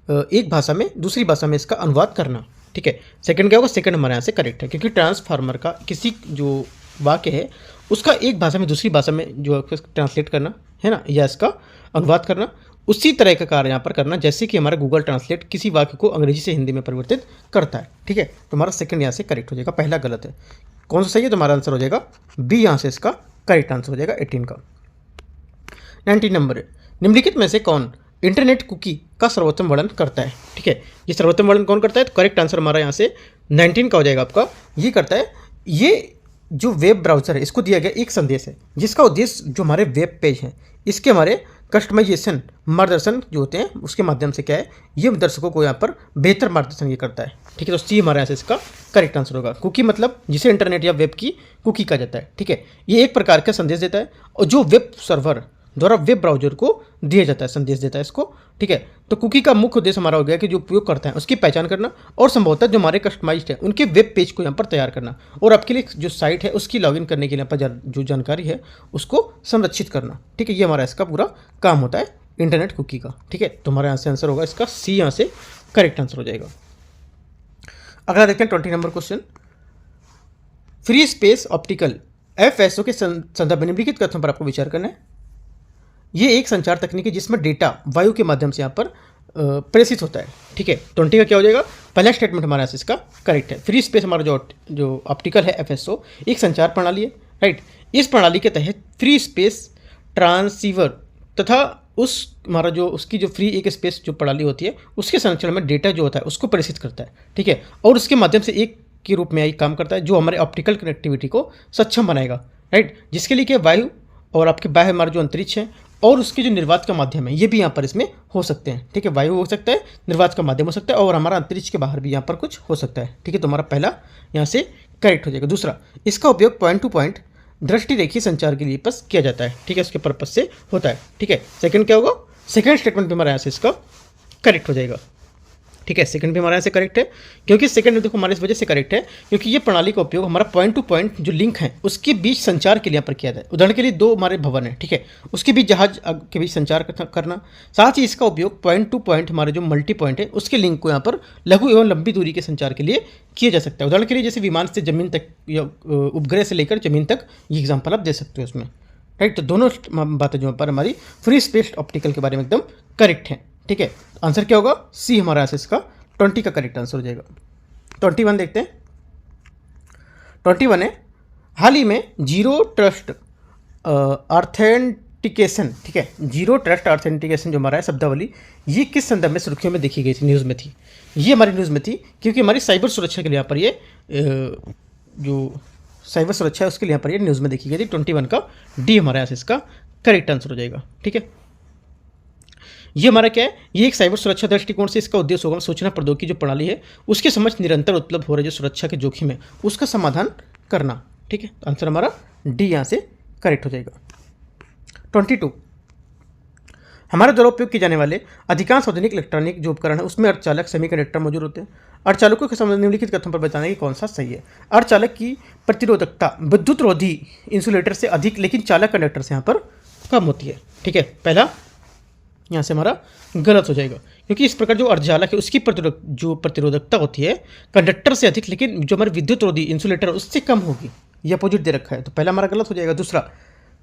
एक भाषा में दूसरी भाषा में इसका अनुवाद करना। ठीक है, सेकंड क्या होगा, सेकंड हमारे यहाँ से करेक्ट है क्योंकि ट्रांसफार्मर का किसी जो वाक्य है उसका एक भाषा में दूसरी भाषा में जो ट्रांसलेट करना है ना, या इसका अनुवाद करना, उसी तरह का कार्य यहाँ पर करना जैसे कि हमारा गूगल ट्रांसलेट किसी वाक्य को अंग्रेजी से हिंदी में परिवर्तित करता है। ठीक है, तो हमारा सेकंड यहाँ से करेक्ट हो जाएगा, पहला गलत है। कौन सा सही है, तो हमारा आंसर हो जाएगा बी, यहाँ से इसका करेक्ट आंसर हो जाएगा 18 का। 19 नंबर है, निम्नलिखित में से कौन इंटरनेट कुकी का सर्वोत्तम वर्णन करता है। ठीक है, ये सर्वोत्तम वर्णन कौन करता है, तो करेक्ट आंसर हमारा यहाँ से 19 का हो जाएगा आपका। ये करता है, ये जो वेब ब्राउज़र है इसको दिया गया एक संदेश है जिसका उद्देश्य जो हमारे वेब पेज हैं इसके हमारे कस्टमाइजेशन मार्गदर्शन जो होते हैं उसके माध्यम से क्या है, ये दर्शकों को यहाँ पर बेहतर मार्गदर्शन ये करता है। ठीक है, तो सी हमारे यहाँ से इसका करेक्ट आंसर होगा। कुकी मतलब जिसे इंटरनेट या वेब की कुकी कहा जाता है। ठीक है, ये एक प्रकार का संदेश देता है और जो वेब सर्वर द्वारा वेब ब्राउजर को दिया जाता है, संदेश देता है इसको। ठीक है, तो कुकी का मुख्य उद्देश्य हमारा हो गया कि जो उपयोग करता है उसकी पहचान करना और संभवतः जो हमारे कस्टमाइज्ड है उनके वेब पेज को यहाँ पर तैयार करना और आपके लिए जो साइट है उसकी लॉगिन करने के लिए यहाँ पर जो जानकारी है उसको संरक्षित करना। ठीक है, ये हमारा इसका पूरा काम होता है इंटरनेट कुकी का। ठीक है, तो हमारे यहाँ से आंसर होगा इसका सी, यहाँ से करेक्ट आंसर हो जाएगा। अगला देखते हैं 20 number question. Free space optical FSO के संदर्भ में निम्नलिखित कथनों पर आपको विचार करना है। ये एक संचार तकनीक है जिसमें डेटा वायु के माध्यम से यहाँ पर प्रेषित होता है। ठीक है, 20 का क्या हो जाएगा, पहला स्टेटमेंट हमारा इसका करेक्ट है। फ्री स्पेस हमारा जो ऑप्टिकल है FSO एक संचार प्रणाली है। राइट, इस प्रणाली के तहत फ्री स्पेस ट्रांसीवर तथा उस हमारा जो उसकी जो फ्री एक स्पेस जो प्रणाली होती है उसके संरक्षण में डेटा जो होता है उसको प्रेषित करता है। ठीक है, और उसके माध्यम से एक के रूप में काम करता है जो हमारे ऑप्टिकल कनेक्टिविटी को सक्षम बनाएगा। राइट, जिसके लिए क्या वायु और आपके बाह्य हमारा जो अंतरिक्ष है और उसके जो निर्वात का माध्यम है ये भी यहाँ पर इसमें हो सकते हैं। ठीक है, वायु हो सकता है, निर्वात का माध्यम हो सकता है और हमारा अंतरिक्ष के बाहर भी यहाँ पर कुछ हो सकता है। ठीक है, तो हमारा पहला यहाँ से करेक्ट हो जाएगा। दूसरा, इसका उपयोग पॉइंट टू पॉइंट दृष्टि रेखीय संचार के लिए बस किया जाता है। ठीक है, उसके पर्पज से होता है। ठीक है, सेकंड क्या होगा, सेकंड स्टेटमेंट भी हमारे यहाँ से इसका करेक्ट हो जाएगा। ठीक है, सेकंड भी हमारे यहाँ से करेक्ट है, क्योंकि सेकंड देखो हमारे इस वजह से करेक्ट है क्योंकि ये प्रणाली का उपयोग हमारा पॉइंट टू पॉइंट जो लिंक है उसके बीच संचार के लिए यहाँ पर किया जाए। उदाहरण के लिए दो हमारे भवन है, ठीक है, उसके बीच जहाज के बीच संचार करना। साथ ही इसका उपयोग पॉइंट टू पॉइंट हमारे जो मल्टी पॉइंट है उसके लिंक को यहाँ पर लघु एवं लंबी दूरी के संचार के लिए किया जा सकता है। उदाहरण के लिए जैसे विमान से जमीन तक या उपग्रह से लेकर जमीन तक, ये एग्जाम्पल आप दे सकते हो उसमें। राइट, तो दोनों बातें जो पर हमारी फ्री स्पेस ऑप्टिकल के बारे में एकदम करेक्ट है। ठीक है, आंसर क्या होगा, सी हमारा यहाँ से इसका 20 का करेक्ट आंसर हो जाएगा। 21 देखते हैं। 21 है, हाल ही में जीरो ट्रस्ट ऑथेंटिकेशन। ठीक है, जीरो ट्रस्ट ऑथेंटिकेशन जो हमारा है शब्दावली, ये किस संदर्भ में सुर्खियों में देखी गई थी, न्यूज़ में थी। ये हमारी न्यूज़ में थी क्योंकि हमारी साइबर सुरक्षा के लिए यहाँ पर ये जो साइबर सुरक्षा है उसके लिए यहाँ पर ये न्यूज़ में देखी गई थी। 21 का डी हमारे यहाँ से इसका करेक्ट आंसर हो जाएगा। ठीक है, ये हमारा क्या है, ये एक साइबर सुरक्षा दृष्टिकोण से इसका उद्देश्य होगा सूचना प्रौद्योगिकी जो प्रणाली है उसके समक्ष निरंतर उपलब्ध हो रहे जो सुरक्षा के जोखिम है उसका समाधान करना। ठीक है, आंसर हमारा डी यहाँ से करेक्ट हो जाएगा। 22, हमारे द्वारा उपयोग किए जाने वाले अधिकांश आधुनिक इलेक्ट्रॉनिक जो उपकरण है उसमें अर्धचालक सेमीकंडक्टर मौजूद होते हैं। अर्धचालकों के संबंध निम्नलिखित कथनों पर बताने की कौन सा सही है। अर्धचालक की प्रतिरोधकता विद्युत रोधी इंसुलेटर से अधिक लेकिन चालक कंडक्टर से यहाँ पर कम होती है। ठीक है, पहला यहाँ से हमारा गलत हो जाएगा क्योंकि इस प्रकार जो अर्धचालक है उसकी जो प्रतिरोधकता होती है कंडक्टर से अधिक लेकिन जो हमारे विद्युत रोधी इंसुलेटर उससे कम होगी। ये अपोजिट दे रखा है, तो पहला हमारा गलत हो जाएगा। दूसरा,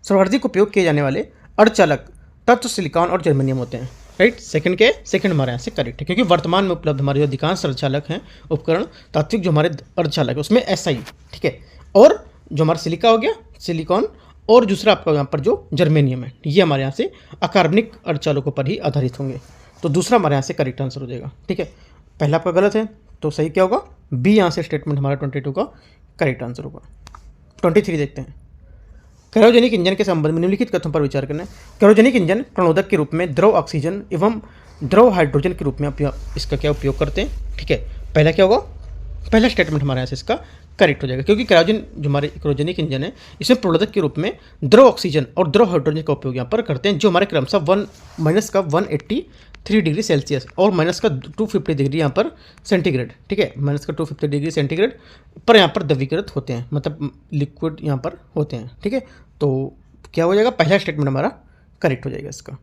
सर्वाधिक उपयोग किए जाने वाले अर्धचालक तत्व सिलिकॉन और जर्मेनियम होते हैं। राइट, सेकंड हमारे यहाँ से करेक्ट है क्योंकि वर्तमान में उपलब्ध हमारे जो अधिकांश अर्धचालक हैं उपकरण तात्विक जो हमारे अर्धचालक है उसमें SI, ठीक है, और जो हमारा सिलिका हो गया सिलिकॉन और दूसरा आपका यहाँ पर जो जर्मेनियम है ये हमारे यहाँ से अकार्बनिक अर्धचालकों पर ही आधारित होंगे। तो दूसरा हमारे यहाँ से करेक्ट आंसर हो जाएगा। ठीक है, पहला आपका गलत है तो सही क्या होगा, बी यहाँ से स्टेटमेंट हमारा 22 का करेक्ट आंसर होगा। 23 देखते हैं। क्रायोजेनिक इंजन के संबंध में निम्नलिखित कथनों पर विचार करना है। क्रायोजेनिक इंजन प्रणोदक के रूप में द्रव ऑक्सीजन एवं द्रव हाइड्रोजन के रूप में इसका क्या उपयोग करते हैं। ठीक है, पहला क्या होगा, पहला स्टेटमेंट हमारे यहाँ से इसका करेक्ट हो जाएगा क्योंकि जो हमारे क्रायोजेनिक इंजन है इसमें प्रणोदक के रूप में द्रव ऑक्सीजन और द्रव हाइड्रोजन का उपयोग यहाँ पर करते हैं जो हमारे क्रमशः -183 डिग्री सेल्सियस और -250 डिग्री यहाँ पर सेंटीग्रेड, ठीक है, -250 डिग्री सेंटीग्रेड पर यहाँ पर द्रवीकृत होते हैं, मतलब लिक्विड यहाँ पर होते हैं। ठीक है, तो क्या हो जाएगा, पहला स्टेटमेंट हमारा करेक्ट हो जाएगा इसका।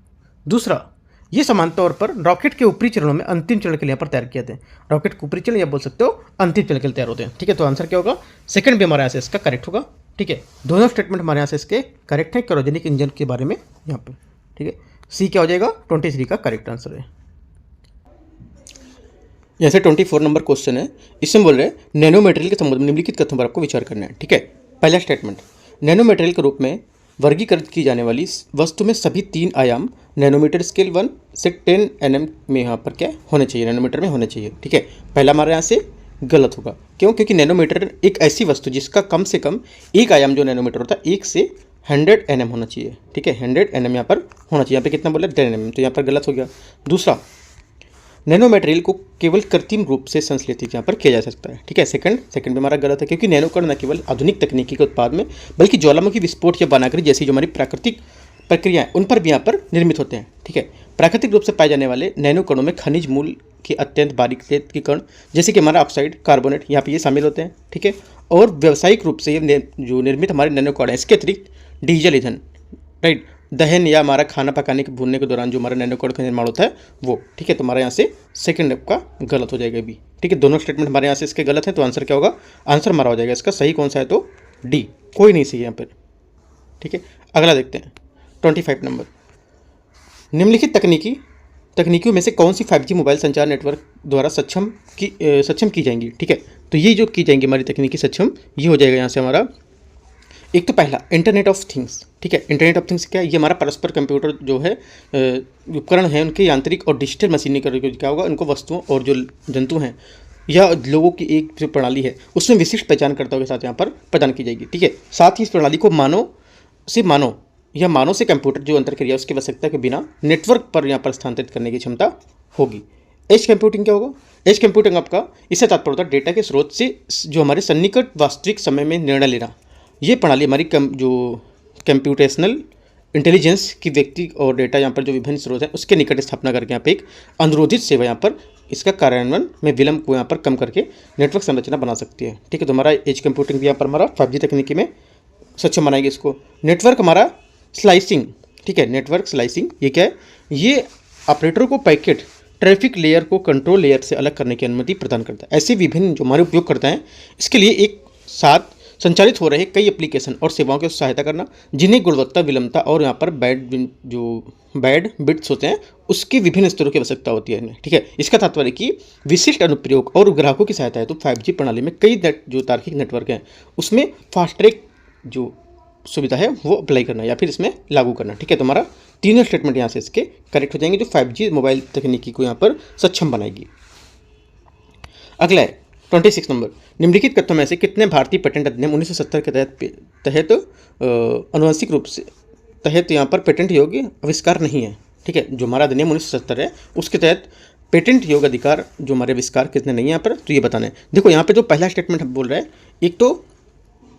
दूसरा, ये समान तौर पर रॉकेट के ऊपरी चरणों में अंतिम चरण के लिए यहाँ पर तैयार किए थे। रॉकेट के ऊपरी चरण या बोल सकते हो अंतिम चरण के लिए तैयार होते हैं। ठीक है, तो आंसर क्या होगा, सेकंड भी हमारे यहाँ से इसका करेक्ट होगा। ठीक है, दोनों स्टेटमेंट हमारे यहाँ से इसके करेक्ट है क्रायोजेनिक इंजन के बारे में यहाँ पे। ठीक है, सी क्या हो जाएगा, 23 का करेक्ट आंसर है। जैसे 24 नंबर क्वेश्चन है, इसमें बोल रहे हैं नैनो मटेरियल के संबंध में निम्नलिखित कथनों पर आपको विचार करना है। ठीक है, पहला स्टेटमेंट, नैनो मटेरियल के रूप में वर्गीकृत की जाने वाली वस्तु में सभी 3 आयाम नैनोमीटर स्केल 1 से 10 nm में यहाँ पर क्या होने चाहिए, नैनोमीटर में होने चाहिए। ठीक है, पहला हमारे यहाँ से गलत होगा, क्यों, क्योंकि नैनोमीटर एक ऐसी वस्तु जिसका कम से कम एक आयाम जो नैनोमीटर होता है 1 से 100 nm होना चाहिए, ठीक है, 100 nm यहाँ पर होना चाहिए। यहाँ पे कितना बोला 10 nm, तो यहाँ पर गलत हो गया। दूसरा, नैनो मटेरियल को केवल कृत्रिम रूप से संश्लेषित यहाँ पर किया जा सकता है, ठीक है। सेकंड में हमारा गलत है, क्योंकि नैनो कण न केवल आधुनिक तकनीकी के उत्पाद में बल्कि ज्वालामुखी विस्फोट या बनाकरी जैसी जो हमारी प्राकृतिक प्रक्रियाएं उन पर भी यहाँ पर निर्मित होते हैं, ठीक है। प्राकृतिक रूप से पाए जाने वाले नैनो कणों में खनिज मूल के अत्यंत बारीक रेत के कण जैसे कि हमारा ऑक्साइड, कार्बोनेट यहाँ पे ये शामिल होते हैं, ठीक है। और व्यावसायिक रूप से ये जो निर्मित हमारे नैनो कण है, इसके अतिरिक्त डीजल ईंधन, राइट, दहन या हमारा खाना पकाने के भूनने के दौरान जो हमारा नैनो कण का निर्माण होता है वो, ठीक है। तो हमारे यहाँ से सेकंड का गलत हो जाएगा भी, ठीक है। दोनों स्टेटमेंट हमारे यहाँ से इसके गलत है, तो आंसर क्या होगा, आंसर हमारा हो जाएगा इसका सही कौन सा है, तो डी, कोई नहीं सही है यहाँ पर, ठीक है। अगला देखते हैं 25 नंबर, निम्नलिखित तकनीकियों में से कौन सी 5G मोबाइल संचार नेटवर्क द्वारा सक्षम की जाएंगी, ठीक है। तो ये जो की जाएंगी हमारी तकनीकी सक्षम, ये हो जाएगा यहाँ से हमारा, एक तो पहला इंटरनेट ऑफ थिंग्स, ठीक है। इंटरनेट ऑफ थिंग्स क्या है, ये हमारा परस्पर कंप्यूटर जो है उपकरण है उनके यांत्रिक और डिजिटल मशीनीकरण क्या होगा, उनको वस्तुओं और जो जंतु हैं या लोगों की एक जो प्रणाली है उसमें विशिष्ट पहचानकर्ताओं के साथ यहाँ पर प्रदान की जाएगी, ठीक है। साथ ही इस प्रणाली को मानव से कंप्यूटर जो अंतरक्रिया उसकी आवश्यकता के बिना नेटवर्क पर यहाँ पर स्थानांतरित करने की क्षमता होगी। एज कंप्यूटिंग क्या होगा, एज कंप्यूटिंग आपका इससे तात्पर्य होता है डेटा के स्रोत से जो हमारे सन्निकट वास्तविक समय में निर्णय लेना। ये प्रणाली हमारी जो कंप्यूटेशनल इंटेलिजेंस की व्यक्ति और डेटा यहाँ पर जो विभिन्न स्रोत हैं उसके निकट स्थापना करके यहाँ पे एक अनुरोधित सेवा यहाँ पर इसका कार्यान्वयन में विलंब को यहाँ पर कम करके नेटवर्क संरचना बना सकती है, ठीक है। तो हमारा एज कंप्यूटिंग भी यहाँ पर हमारा 5G तकनीकी में सक्षम बनाएगी इसको। नेटवर्क हमारा स्लाइसिंग, ठीक है, नेटवर्क स्लाइसिंग ये क्या है, ये ऑपरेटर को पैकेट ट्रैफिक लेयर को कंट्रोल लेयर से अलग करने की अनुमति प्रदान करता है। ऐसे विभिन्न जो हमारे उपयोग करते हैं इसके लिए एक साथ संचालित हो रहे कई एप्लीकेशन और सेवाओं की सहायता करना जिन्हें गुणवत्ता, विलंबता और यहाँ पर बैड बिट्स होते हैं उसके विभिन्न स्तरों की आवश्यकता होती है, ठीक है। इसका तात्पर्य कि विशिष्ट अनुप्रयोग और ग्राहकों की सहायता है तो 5G प्रणाली में कई जो तार्किक नेटवर्क हैं उसमें फास्ट ट्रैक जो सुविधा है वो अप्लाई करना या फिर इसमें लागू करना, ठीक है। तो हमारा तीनों स्टेटमेंट यहाँ से इसके करेक्ट हो जाएंगे जो 5G मोबाइल तकनीकी को यहाँ पर सक्षम बनाएगी। अगला है 26 नंबर, निम्नलिखित कथनों में से कितने भारतीय पेटेंट अधिनियम 1970 के तहत आनुवंशिक रूप से तहत यहाँ पर पेटेंट योग्य आविष्कार नहीं है, ठीक है। जो हमारा अधिनियम 1970 है उसके तहत पेटेंट योग्य अधिकार जो हमारे आविष्कार कितने नहीं है यहाँ पर, तो ये बताना है। देखो यहाँ पे जो पहला स्टेटमेंट हम बोल रहे हैं, एक तो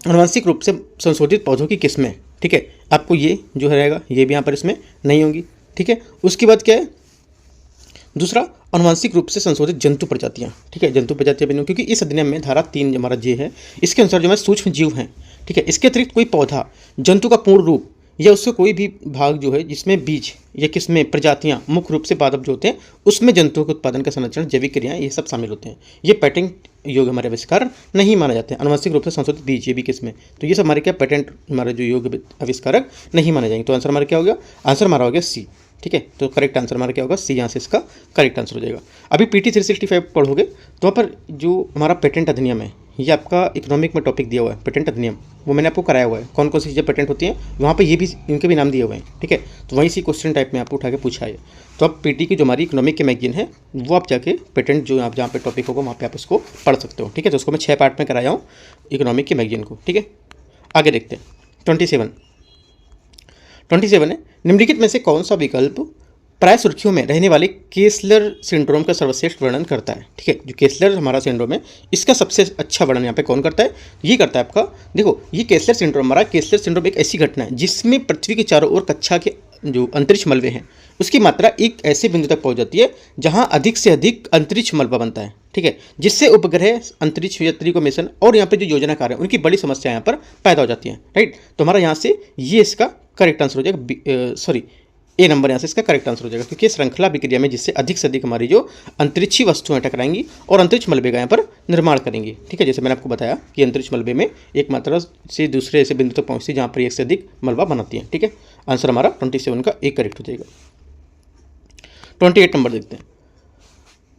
आनुवंशिक रूप से संशोधित पौधों की किस्में, ठीक है, आपको ये जो रहेगा ये भी यहाँ पर इसमें नहीं होंगी, ठीक है। उसके बाद क्या है, दूसरा आनुवंशिक रूप से संशोधित जंतु प्रजातियाँ, ठीक है, जंतु प्रजातियाँ भी नहीं, क्योंकि इस अधिनियम में धारा 3 हमारा जे है इसके अनुसार जो हमारे सूक्ष्म जीव हैं, ठीक है, इसके अतिरिक्त कोई पौधा जंतु का पूर्ण रूप या उसका कोई भी भाग जो है जिसमें बीज या किस्में प्रजातियाँ मुख्य रूप से पादप जो होते हैं उसमें जंतुओं के उत्पादन का संरक्षण, जैविक क्रियाएं ये सब शामिल होते हैं, ये पेटेंट योग्य हमारे आविष्कार नहीं माने जाते हैं। आनुवंशिक रूप से संशोधित बीज ये भी किस्में, तो ये सब हमारे क्या पेटेंट हमारे जो योग्य आविष्कारक नहीं माने जाएंगे। तो आंसर हमारा क्या हो गया, आंसर हमारा हो गया सी, ठीक है। तो करेक्ट आंसर हमारा क्या होगा, सी, यहाँ से इसका करेक्ट आंसर हो जाएगा। अभी PT 365 पढ़ोगे तो वहाँ पर जो हमारा पेटेंट अधिनियम है ये आपका इकोनॉमिक में टॉपिक दिया हुआ है, पेटेंट अधिनियम वो मैंने आपको कराया हुआ है, कौन कौन सी चीज़ें पेटेंट होती हैं वहाँ पे ये भी इनके भी नाम दिए हुए हैं, ठीक है। तो वहीं से क्वेश्चन टाइप में आपको उठा के पूछा है। तो अब PT की जो हमारी इकोनॉमिक की मैगजीन है वो आप जाके पेटेंट जो आप जहाँ पे टॉपिक होगा वहाँ पे आप उसको पढ़ सकते हो, ठीक है। तो उसको मैं 6 पार्ट में कराया हूँ इकोनॉमिक की मैगजीन को, ठीक है। आगे देखते हैं 27 है, निम्नलिखित में से कौन सा विकल्प प्राय सुर्खियों में रहने वाले केसलर सिंड्रोम का सर्वश्रेष्ठ वर्णन करता है, ठीक है। जो केसलर हमारा सिंड्रोम है इसका सबसे अच्छा वर्णन यहाँ पे कौन करता है, ये करता है आपका, देखो ये केसलर सिंड्रोम, हमारा केसलर सिंड्रोम एक ऐसी घटना है जिसमें पृथ्वी के चारों ओर कक्षा के जो अंतरिक्ष मलबे हैं उसकी मात्रा एक ऐसे बिंदु तक पहुँच जाती है जहाँ अधिक से अधिक अंतरिक्ष मलबा बनता है, ठीक है, जिससे उपग्रह, अंतरिक्ष यात्री को मिशन और यहाँ पे जो योजनाकार है उनकी बड़ी समस्या यहाँ पर पैदा हो जाती है, राइट। तो हमारा यहाँ से ये इसका करेक्ट आंसर हो जाएगा, ए नंबर यहाँ से इसका करेक्ट आंसर हो जाएगा, क्योंकि श्रृंखला विक्रिया में जिससे अधिक से अधिक हमारी जो अंतरिक्षी वस्तुएं टकराएंगी और अंतरिक्ष मलबे का यहाँ पर निर्माण करेंगी, ठीक है। जैसे मैंने आपको बताया कि अंतरिक्ष मलबे में एक मात्रा से दूसरे ऐसे बिंदु तक पहुँचती है जहाँ पर एक से अधिक मलबा बनाती है, ठीक है। आंसर हमारा 27 का एक करेक्ट हो जाएगा। 28 नंबर देखते हैं,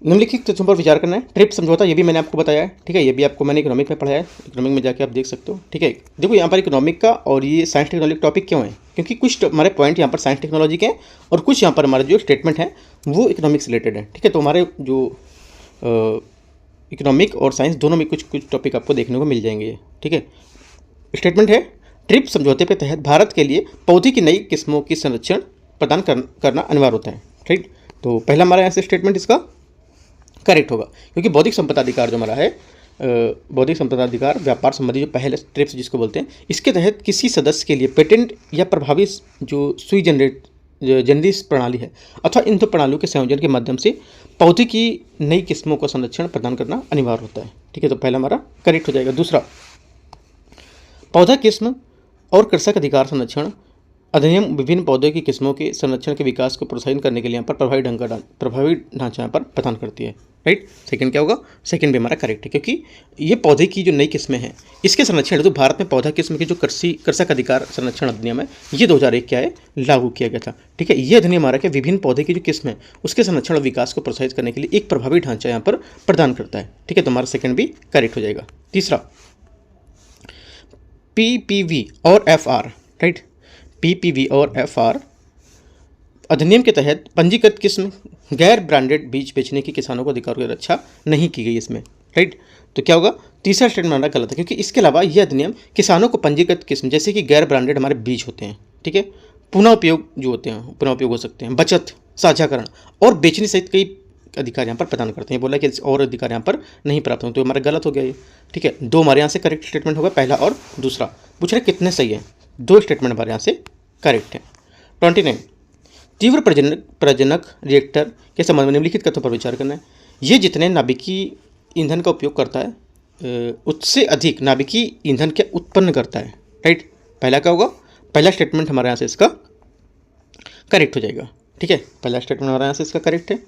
निम्नलिखित तथ्यों पर विचार करना है। ट्रिप समझौता ये भी मैंने आपको बताया है, ठीक है, ये भी आपको मैंने इकोनॉमिक में पढ़ाया है, इकोनॉमिक में जाके आप देख सकते हो, ठीक है। देखो यहाँ पर इकोनॉमिक का और ये साइंस टेक्नोलॉजी टॉपिक क्यों है, क्योंकि कुछ हमारे पॉइंट यहाँ पर साइंस टेक्नोलॉजी के हैं और कुछ यहाँ पर हमारे जो स्टेटमेंट हैं वो इकोनॉमिक से रिलेटेड है, ठीक है। तो हमारे जो इकोनॉमिक और साइंस दोनों में कुछ कुछ टॉपिक आपको देखने को मिल जाएंगे, ठीक है। स्टेटमेंट है ट्रिप्स समझौते के तहत भारत के लिए पौधे की नई किस्मों की संरक्षण प्रदान करना अनिवार्य होता है, राइट। तो पहला हमारा यहाँ से स्टेटमेंट इसका करेक्ट होगा, क्योंकि बौद्धिक संपदा अधिकार जो हमारा है, बौद्धिक संपदा अधिकार व्यापार संबंधी जो पहले ट्रिप्स जिसको बोलते हैं, इसके तहत किसी सदस्य के लिए पेटेंट या प्रभावी जो सुई जनरली प्रणाली है अथवा इन दो प्रणालियों के संयोजन के माध्यम से पौधे की नई किस्मों का संरक्षण प्रदान करना अनिवार्य होता है, ठीक है। तो पहला हमारा करेक्ट हो जाएगा। दूसरा, पौधा किस्म और कृषक अधिकार संरक्षण अधिनियम विभिन्न पौधों की किस्मों के संरक्षण के विकास को प्रोत्साहित करने के लिए यहाँ पर प्रभावी ढांचा यहाँ पर प्रदान करती है, राइट। सेकंड क्या होगा? सेकंड भी हमारा करेक्ट है, क्योंकि ये पौधे की जो नई किस्में हैं इसके संरक्षण, तो भारत में पौधा किस्म के जो कृषक अधिकार संरक्षण अधिनियम है ये 2001 क्या है, लागू किया गया था, ठीक है। ये अधिनियम हमारा क्या विभिन्न पौधे की जो किस्म है उसके संरक्षण और विकास को प्रोत्साहित करने के लिए एक प्रभावी ढांचा यहाँ पर प्रदान करता है, ठीक है। तो हमारा सेकंड भी करेक्ट हो जाएगा। तीसरा, PPV और FR, राइट। PPV और FR अधिनियम के तहत पंजीकृत किस्म गैर ब्रांडेड बीज बेचने की किसानों को अधिकार की रक्षा नहीं की गई इसमें, राइट। तो क्या होगा? तीसरा स्टेटमेंट हमारा गलत है, क्योंकि इसके अलावा यह अधिनियम किसानों को पंजीकृत किस्म जैसे कि गैर ब्रांडेड हमारे बीज होते हैं, ठीक है, पुनः उपयोग जो होते हैं पुनः उपयोग हो सकते हैं, बचत, साझाकरण और बेचने सहित कई अधिकार यहाँ पर प्रदान करते हैं। बोला कि और अधिकार यहाँ पर नहीं प्राप्त होंगे, तो हमारा गलत हो गया ये, ठीक है। दो हमारे यहाँ से करेक्ट स्टेटमेंट होगा, पहला और दूसरा। पूछ रहे कितने सही है? दो स्टेटमेंट हमारे यहाँ से करेक्ट है। 29, तीव्र प्रजनक रिएक्टर के संबंध में निम्नलिखित कथनों पर विचार करना है। ये जितने नाभिकीय ईंधन का उपयोग करता है उससे अधिक नाभिकीय ईंधन क्या उत्पन्न करता है, राइट। पहला क्या होगा? पहला स्टेटमेंट हमारे यहाँ से इसका करेक्ट हो जाएगा, ठीक है। पहला स्टेटमेंट हमारे यहाँ से इसका करेक्ट है।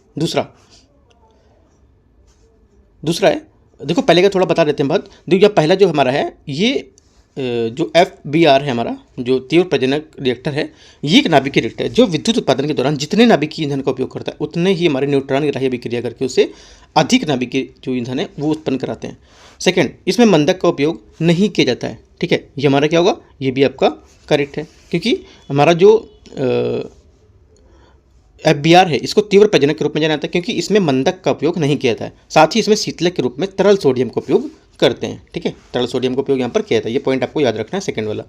दूसरा है, देखो पहले का थोड़ा बता देते हैं बात। देखो पहला जो हमारा है ये जो FBR है हमारा, जो तीव्र प्रजनक रिएक्टर है, ये एक नाभिकीय रिएक्टर है जो विद्युत उत्पादन के दौरान जितने नाभिकीय ईंधन का उपयोग करता है उतने ही हमारे न्यूट्रॉन ग्राह्य अभिक्रिया करके उससे अधिक नाभिकीय जो ईंधन है वो उत्पन्न कराते हैं। सेकंड, इसमें मंदक का उपयोग नहीं किया जाता है, ठीक है। ये हमारा क्या होगा? ये भी आपका करेक्ट है, क्योंकि हमारा जो FBR है इसको तीव्र प्रजनक के रूप में जाना जाता है, क्योंकि इसमें मंदक का उपयोग नहीं किया जाता है। साथ ही इसमें शीतलक के रूप में तरल सोडियम का उपयोग करते हैं, ठीक है। तरल सोडियम का उपयोग यहाँ पर किया जाता है, ये पॉइंट आपको याद रखना है, सेकंड वाला।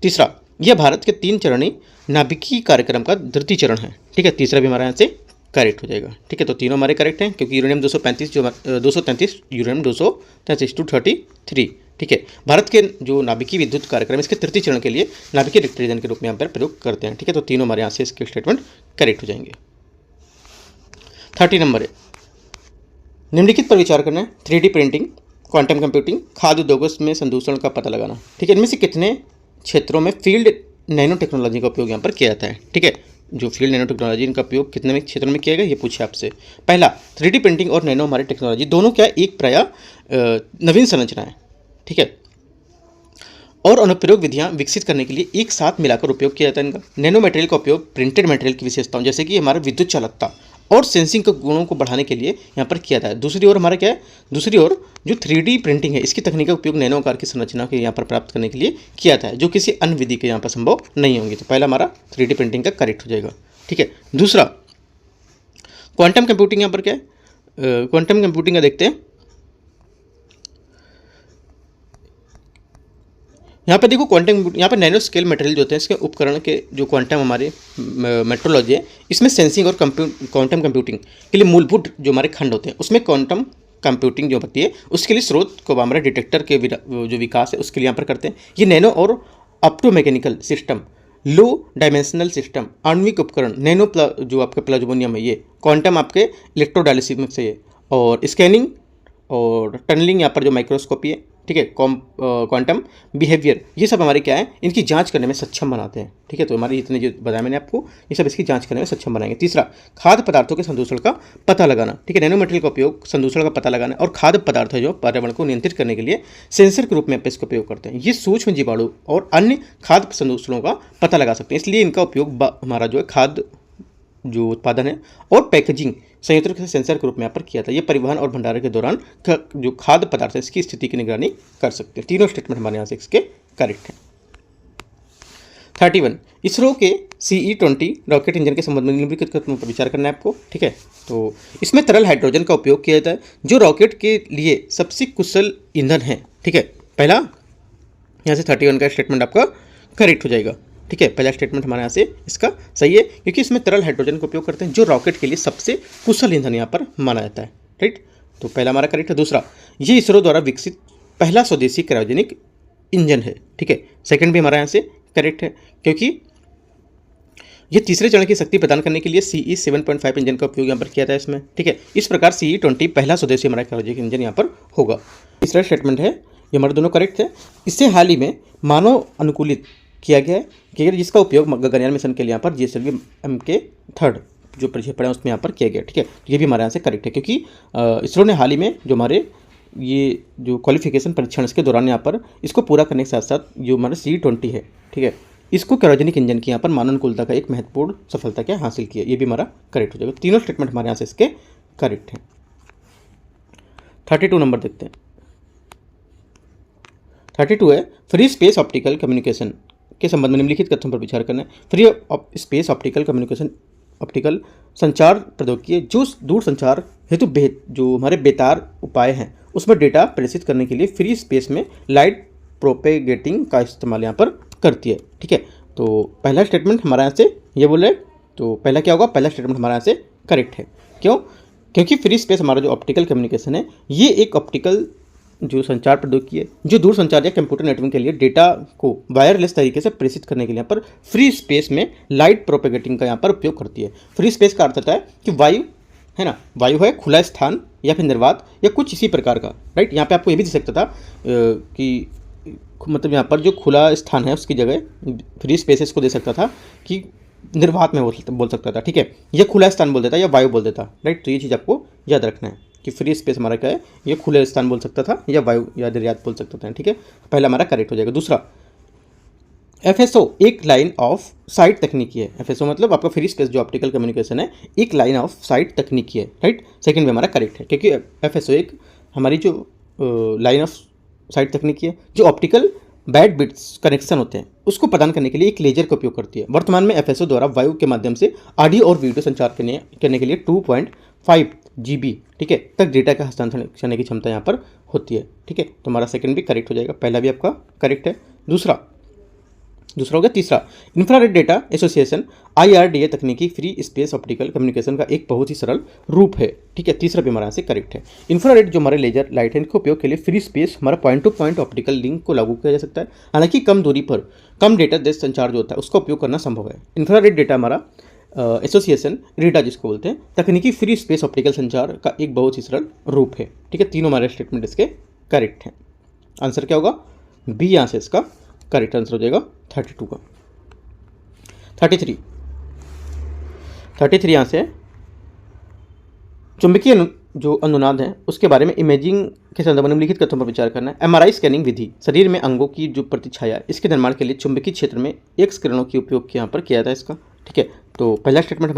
तीसरा, यह भारत के 3 चरणीय नाभिकीय कार्यक्रम का द्वितीय चरण है, ठीक है। तीसरा भी हमारे यहाँ से करेक्ट हो जाएगा, ठीक है। तो तीनों हमारे करेक्ट हैं, क्योंकि यूरेनियम 233 यूरेनियम 233 to 33, ठीक है। भारत के जो नाभिकीय विद्युत कार्यक्रम इसके तृतीय चरण के लिए नाभिकीय रिएक्टर ईंधन के रूप में यहाँ पर प्रयोग करते हैं, ठीक है। तो तीनों हमारे यहाँ से इसके स्टेटमेंट करेक्ट हो जाएंगे। 30 नंबर है, निम्नलिखित पर विचार करना है। 3D प्रिंटिंग, क्वांटम कंप्यूटिंग, खाद्य उद्योगों में संदूषण का पता लगाना, ठीक है। इनमें से कितने क्षेत्रों में फील्ड नैनो टेक्नोलॉजी का उपयोग यहाँ पर किया जाता है, ठीक है। जो फील्ड नैनो टेक्नोलॉजी इनका उपयोग कितने में क्षेत्रों में किया गया ये पूछे आपसे। पहला, 3D प्रिंटिंग और नैनो हमारी टेक्नोलॉजी दोनों क्या एक प्राय नवीन संरचना है, ठीक है, और अनुप्रयोग विधियां विकसित करने के लिए एक साथ मिलाकर उपयोग किया जाता है इनका। नैनो मटेरियल का उपयोग प्रिंटेड मटेरियल की विशेषताओं जैसे कि हमारा विद्युत चालकता और सेंसिंग के गुणों को बढ़ाने के लिए यहाँ पर किया जाता है। दूसरी ओर हमारा क्या है? दूसरी ओर जो 3D प्रिंटिंग है इसकी तकनीक का उपयोग नैनो आकार की संरचना को यहाँ पर प्राप्त करने के लिए किया जाता है, जो किसी अन्य विधि के यहाँ पर संभव नहीं होंगी। तो पहला हमारा 3D प्रिंटिंग का करेक्ट हो जाएगा, ठीक है। दूसरा, क्वांटम कंप्यूटिंग, यहाँ पर क्या है? क्वांटम कंप्यूटिंग का देखते हैं। यहाँ पे देखो क्वांटम, यहाँ पे नैनो स्केल मटेरियल जो होते हैं इसके उपकरण के जो क्वांटम हमारे मेट्रोलॉजी है इसमें सेंसिंग और क्वांटम कंप्यूटिंग के लिए मूलभूत जो हमारे खंड होते हैं उसमें क्वांटम कंप्यूटिंग जो होती है उसके लिए स्रोत को हमारे डिटेक्टर के जो विकास है उसके लिए यहाँ पर करते हैं। ये नैनो और ऑप्टोमैकेनिकल सिस्टम, लो डायमेंशनल सिस्टम, आणविक उपकरण, नैनो जो आपके प्लाज्मोनियम है ये, क्वांटम आपके इलेक्ट्रोडायलिसिस से है, और स्कैनिंग और टनलिंग यहाँ पर जो माइक्रोस्कोपी है, ठीक है, क्वांटम बिहेवियर, ये सब हमारे क्या है? इनकी जांच करने में सक्षम बनाते हैं, ठीक है। तो हमारी इतने जो बताया मैंने आपको ये सब इसकी जांच करने में सक्षम बनाएंगे। तीसरा, खाद्य पदार्थों के संदूषण का पता लगाना, ठीक है। नैनो मटेरियल का उपयोग संदूषण का पता लगाना और खाद्य पदार्थ है जो पर्यावरण को नियंत्रित करने के लिए सेंसर के रूप में इसका उपयोग करते हैं। ये सूक्ष्म जीवाणु और अन्य खाद्य संदूषणों का पता लगा सकते हैं, इसलिए इनका उपयोग हमारा जो है खाद्य जो उत्पादन है और पैकेजिंग संयंत्रों के सेंसर के रूप में यहाँ पर किया था। ये परिवहन और भंडारण के दौरान जो खाद्य पदार्थ है इसकी स्थिति की निगरानी कर सकते हैं। तीनों स्टेटमेंट हमारे यहाँ से इसके करेक्ट हैं। 31, इसरो के CE-20 रॉकेट इंजन के संबंध में निम्नलिखित कथनों पर विचार करना है आपको, ठीक है। तो इसमें तरल हाइड्रोजन का उपयोग किया जाता है जो रॉकेट के लिए सबसे कुशल ईंधन है, ठीक है। पहला, यहाँ से 31 का स्टेटमेंट आपका करेक्ट हो जाएगा। ठीक है, पहला स्टेटमेंट हमारे यहाँ से इसका सही है, क्योंकि इसमें तरल हाइड्रोजन का उपयोग करते हैं जो रॉकेट के लिए सबसे कुशल ईंधन यहाँ पर माना जाता है। राइट, तो पहला हमारा करेक्ट है। दूसरा, ये इसरो द्वारा विकसित पहला स्वदेशी क्रायोजेनिक इंजन है। ठीक है, सेकंड भी हमारा यहाँ से करेक्ट है, क्योंकि ये तीसरे चरण की शक्ति प्रदान करने के लिए CE 7.5 इंजन का उपयोग यहाँ पर किया था इसमें। ठीक है, इस प्रकार CE 20 पहला स्वदेशी हमारा क्रायोजेनिक इंजन यहाँ पर होगा। तीसरा स्टेटमेंट है, ये हमारे दोनों करेक्ट है। इससे हाल ही में मानव अनुकूलित किया गया है जिसका उपयोग गगनयान मिशन के लिए यहाँ पर GSLV Mk3 जो प्रक्षेपण है उसमें यहाँ पर किया गया। ठीक है, ये भी हमारे यहाँ से करेक्ट है, क्योंकि इसरो ने हाल ही में जो हमारे ये जो क्वालिफिकेशन परीक्षण इसके दौरान यहाँ पर इसको पूरा करने के साथ साथ जो हमारा CE 20 है, ठीक है, इसको क्रायोजेनिक इंजन की यहाँ पर मानव अनुकूलता का एक महत्वपूर्ण सफलता क्या हासिल की है। ये भी हमारा करेक्ट हो जाएगा। तीनों स्टेटमेंट हमारे यहाँ से इसके करेक्ट हैं। 32 नंबर देखते हैं। 32 है, फ्री स्पेस ऑप्टिकल कम्युनिकेशन के संबंध में निम्नलिखित कथनों पर विचार करना है। Free space optical communication optical संचार प्रौद्योगिकी जो दूर संचार हेतु जो हमारे बेतार उपाय हैं उसमें डेटा प्रेषित करने के लिए फ्री स्पेस में लाइट प्रोपेगेटिंग का इस्तेमाल यहाँ पर करती है। ठीक है, तो पहला स्टेटमेंट हमारे यहाँ से ये बोल रहे, तो पहला क्या होगा, पहला स्टेटमेंट हमारे यहाँ से करेक्ट है। क्यों? क्योंकि फ्री स्पेस हमारा जो ऑप्टिकल कम्युनिकेशन है ये एक ऑप्टिकल जो संचार प्रौद्योगिकी है जो दूर संचार या कंप्यूटर नेटवर्क के लिए डेटा को वायरलेस तरीके से प्रेषित करने के लिए यहाँ पर फ्री स्पेस में लाइट प्रोपेगेटिंग का यहाँ पर उपयोग करती है। फ्री स्पेस का अर्थ होता है कि वायु है ना, वायु है, खुला स्थान या फिर निर्वात या कुछ इसी प्रकार का। राइट, यहाँ पे आपको ये भी दिख सकता था कि मतलब यहाँ पर जो खुला स्थान है उसकी जगह फ्री स्पेसेस को दे सकता था कि निर्वात में बोल सकता था। ठीक है, ये खुला स्थान बोल देता या वायु बोल देता। राइट, तो ये चीज़ आपको याद रखना है कि फ्री स्पेस हमारा क्या है, ये खुले स्थान बोल सकता था या वायु या निर्यात बोल सकता था। ठीक है, पहला हमारा करेक्ट हो जाएगा। दूसरा, FSO एक लाइन ऑफ साइट तकनीकी है। FSO मतलब आपका फ्री स्पेस जो ऑप्टिकल कम्युनिकेशन है एक लाइन ऑफ साइट तकनीकी है। राइट, सेकंड में हमारा करेक्ट है, क्योंकि FSO एक हमारी जो लाइन ऑफ साइट तकनीकी है जो ऑप्टिकल बैड बिट्स कनेक्शन होते हैं उसको प्रदान करने के लिए एक लेजर का उपयोग करती है। वर्तमान में FSO द्वारा वायु के माध्यम से ऑडियो और वीडियो संचार करने के लिए 2.5 GB ठीक है तक डेटा का हस्तांतरण करने की क्षमता यहाँ पर होती है। ठीक है, तो हमारा सेकंड भी करेक्ट हो जाएगा, पहला भी आपका करेक्ट है। दूसरा हो गया। तीसरा, इंफ्रारेड डेटा एसोसिएशन IRDA तकनीकी फ्री स्पेस ऑप्टिकल कम्युनिकेशन का एक बहुत ही सरल रूप है। ठीक है, तीसरा भी हमारे यहाँ से करेक्ट है। इंफ्रारेड जो हमारे लेजर लाइट है इनके उपयोग के लिए फ्री स्पेस हमारा point two point optical link को लागू किया जा सकता है। हालांकि कम दूरी पर कम डेटा दर संचार जो होता है उसका उपयोग करना संभव है। इंफ्रारेड डेटा हमारा एसोसिएशन रीडा जिसको बोलते हैं तकनीकी फ्री स्पेस ऑप्टिकल संचार का एक बहुत ही सरल रूप है। ठीक है, तीनों हमारे स्टेटमेंट इसके करेक्ट हैं। आंसर क्या होगा, बी यहाँ से इसका करेक्ट आंसर हो जाएगा 32 का। 33 यहाँ से चुंबकीय जो अनुनाद है उसके बारे में इमेजिंग के संदर्भ में निम्नलिखित कथनों पर विचार करना है। MRI स्कैनिंग विधि शरीर में अंगों की जो प्रतिछाया इसके निर्माण के लिए चुंबकीय क्षेत्र में एक्स किरणों की उपयोग यहाँ पर किया था इसका। ठीक है, तो पहला स्टेटमेंट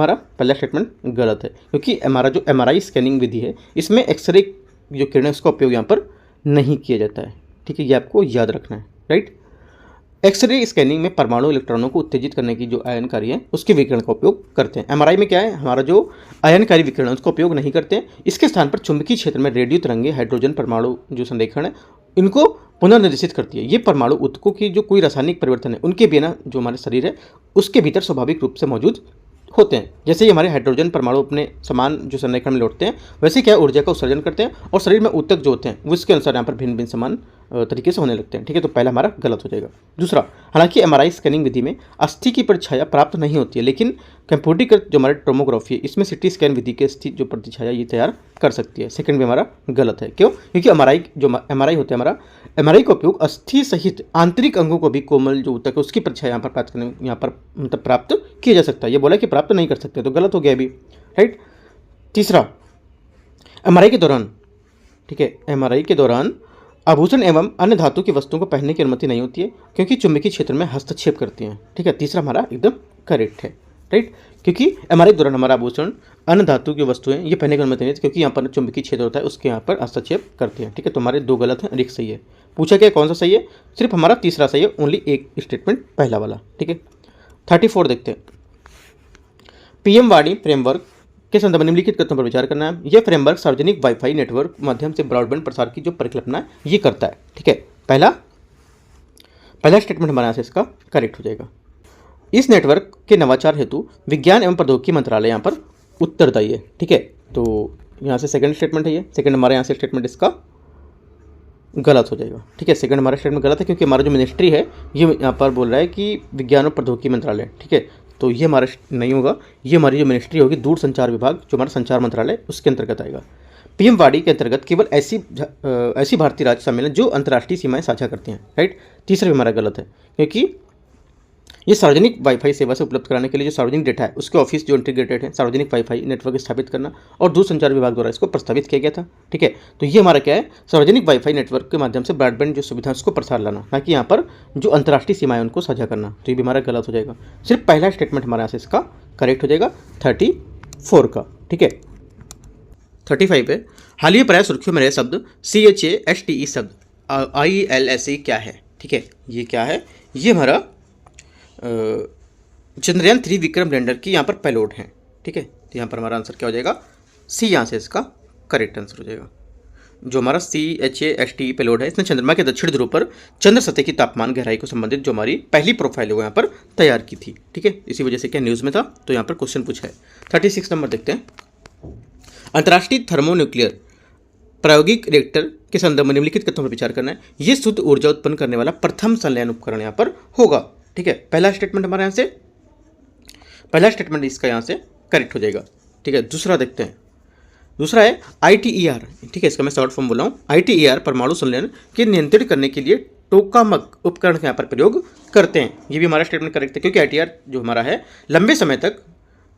गलत है, क्योंकि हमारा जो MRI स्कैनिंग विधि है इसमें एक्सरे जो किरणें उसका उपयोग यहाँ पर नहीं किया जाता है। ठीक है, ये आपको याद रखना है। राइट, एक्सरे स्कैनिंग में परमाणु इलेक्ट्रॉनों को उत्तेजित करने की जो आयनकारी है उसके विकिरण का उपयोग करते हैं। MRI में क्या है, हमारा जो आयनकारी विकिरण है उसका उपयोग नहीं करते हैं। इसके स्थान पर चुंबकीय क्षेत्र में रेडियो तरंगे हाइड्रोजन परमाणु जो संरेखण है इनको पुनर्निर्देशित करती है। ये परमाणु ऊतकों की जो कोई रासायनिक परिवर्तन है उनके बिना जो हमारे शरीर है उसके भीतर स्वाभाविक रूप से मौजूद होते हैं। जैसे ही हमारे हाइड्रोजन परमाणु अपने समान जो संरेखण में लौटते हैं वैसे क्या ऊर्जा का उत्सर्जन करते हैं और शरीर में ऊतक जो होते हैं वो इसके अनुसार यहाँ पर भिन्न भिन्न समान तरीके से होने लगते हैं। ठीक है, तो पहला हमारा गलत हो जाएगा। दूसरा, हालांकि MRI स्कैनिंग विधि में अस्थि की परिछाया प्राप्त नहीं होती है, लेकिन कंप्यूटरीकृत जो हमारे टोमोग्राफी है इसमें CT स्कैन विधि के अस्थि जो प्रतिछाया ये तैयार कर सकती है। सेकंड में हमारा गलत है। क्यों? क्योंकि MRI होता है हमारा MRI का उपयोग अस्थि सहित आंतरिक अंगों को भी कोमल जो ऊतक है उसकी परिछाया यहाँ पर प्राप्त करने यहाँ पर मतलब प्राप्त किया जा सकता है। ये बोला कि प्राप्त नहीं कर सकते, तो गलत हो गया अभी। राइट, तीसरा, MRI के दौरान, ठीक है, MRI के दौरान आभूषण एवं अन्य धातु की वस्तुओं को पहनने की अनुमति नहीं होती है क्योंकि चुंबकीय क्षेत्र में हस्तक्षेप करती हैं। ठीक है, तीसरा हमारा एकदम करेक्ट है। राइट, क्योंकि MRI के दौरान हमारा आभूषण अन्य धातु की वस्तुएं ये पहनने की अनुमति नहीं होती क्योंकि यहाँ पर चुंबकीय क्षेत्र होता है उसके यहाँ पर हस्तक्षेप करती हैं। ठीक है, तो हमारे दो गलत हैं, एक सही है। पूछा क्या कौन सा सही है, सिर्फ हमारा तीसरा सही है, ओनली एक स्टेटमेंट पहला वाला। ठीक है, 34 देखते हैं। PM वाणी फ्रेमवर्क के संदर्भ में निम्नलिखित कथनों पर विचार करना है। यह फ्रेमवर्क सार्वजनिक वाईफाई नेटवर्क माध्यम से ब्रॉडबैंड प्रसार की जो परिकल्पना है ये करता है। ठीक है, पहला पहला स्टेटमेंट हमारे यहाँ से इसका करेक्ट हो जाएगा। इस नेटवर्क के नवाचार हेतु विज्ञान एवं प्रौद्योगिकी मंत्रालय यहाँ पर उत्तरदायी है। ठीक है, तो यहाँ से सेकंड स्टेटमेंट है ये, सेकंड हमारे यहाँ से स्टेटमेंट इसका गलत हो जाएगा। ठीक है, सेकंड हमारा स्टेटमेंट गलत है क्योंकि हमारा जो मिनिस्ट्री है ये यहाँ पर बोल रहा है कि विज्ञान और प्रौद्योगिकी मंत्रालय। ठीक है, तो ये हमारा नहीं होगा, ये हमारी जो मिनिस्ट्री होगी दूरसंचार विभाग, जो हमारा संचार मंत्रालय, उसके अंतर्गत आएगा। पीएम वाड़ी के अंतर्गत केवल ऐसी भारतीय राज्य सम्मेलन जो अंतर्राष्ट्रीय सीमाएं साझा करते हैं। राइट, तीसरा भी हमारा गलत है क्योंकि ये सार्वजनिक वाईफाई सेवा से उपलब्ध कराने के लिए जो सार्वजनिक डेटा है उसके ऑफिस जो इंटीग्रेटेड है, सार्वजनिक वाईफाई नेटवर्क स्थापित करना और दूरसंचार विभाग द्वारा इसको प्रस्तावित किया गया था। ठीक है, तो ये हमारा क्या है, सार्वजनिक वाईफाई नेटवर्क के माध्यम से ब्रॉडबैंड जो सुविधा है उसको प्रसार लाना, ना कि यहाँ पर जो अंतर्राष्ट्रीय सीमाएं उनको साझा करना। तो ये भी हमारा गलत हो जाएगा। सिर्फ पहला स्टेटमेंट हमारे यहाँ से इसका करेक्ट हो जाएगा 34 का। ठीक है, 35 है, हालिया प्राय सुर्खियों में रहे शब्द CHASTE शब्द ILSE क्या है। ठीक है, ये क्या है, ये हमारा चंद्रयान 3 विक्रम लैंडर की यहाँ पर पेलोड है। ठीक है, तो यहाँ पर हमारा आंसर क्या हो जाएगा, सी यहाँ से इसका करेक्ट आंसर हो जाएगा। जो हमारा CHASTE पेलोड है इसने चंद्रमा के दक्षिण ध्रुव पर चंद्र सतह की तापमान गहराई को संबंधित जो हमारी पहली प्रोफाइल है वो यहाँ पर तैयार की थी। ठीक है, इसी वजह से क्या न्यूज़ में था, तो यहाँ पर क्वेश्चन पूछा है। 36 नंबर देखते हैं, अंतर्राष्ट्रीय थर्मोन्यूक्लियर प्रायोगिक रिएक्टर के संदर्भ में निम्नलिखित कथनों पर विचार करना है। ये शुद्ध ऊर्जा उत्पन्न करने वाला प्रथम संलयन उपकरण यहाँ पर होगा। ठीक है, पहला स्टेटमेंट हमारे यहाँ से, पहला स्टेटमेंट इसका यहाँ से करेक्ट हो जाएगा। ठीक है, दूसरा देखते हैं, दूसरा है ITER। ठीक है, इसका मैं शॉर्ट फॉर्म बोला हूँ। ITER परमाणु संलयन के नियंत्रित करने के लिए टोकामक उपकरण का यहाँ पर प्रयोग करते हैं। ये भी हमारा स्टेटमेंट करेक्ट है क्योंकि ITER जो हमारा है लंबे समय तक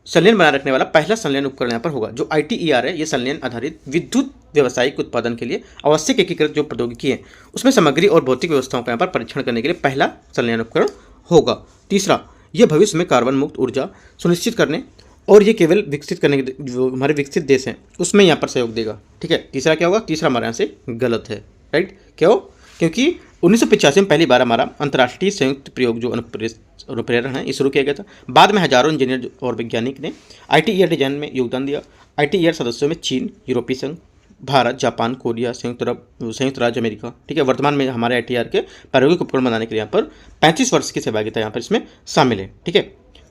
संलयन बनाए रखने वाला पहला संलयन उपकरण यहाँ पर होगा। जो ITER है ये संलयन आधारित विद्युत व्यावसायिक उत्पादन के लिए आवश्यक एकीकृत जो प्रौद्योगिकी है उसमें सामग्री और भौतिक व्यवस्थाओं का यहाँ पर परीक्षण करने के लिए पहला संलयन उपकरण होगा। तीसरा, यह भविष्य में कार्बन मुक्त ऊर्जा सुनिश्चित करने और ये केवल विकसित करने के जो हमारे विकसित देश हैं उसमें यहाँ पर सहयोग देगा। ठीक है, तीसरा क्या होगा, तीसरा हमारे यहाँ से गलत है। राइट, क्यों, क्योंकि 1985 में पहली बार हमारा अंतर्राष्ट्रीय संयुक्त प्रयोग जो अनुप्रेरण है ये शुरू किया गया था। बाद में हजारों इंजीनियर और वैज्ञानिक ने ITER डिजाइन में योगदान दिया। ITER सदस्यों में चीन, यूरोपीय संघ, भारत, जापान, कोरिया, संयुक्त राज्य अमेरिका। ठीक है, वर्तमान में हमारे ITER के प्रायोगिक उपकरण बनाने के लिए यहाँ पर 35 वर्ष की सहभागिता यहाँ पर इसमें शामिल है। ठीक है,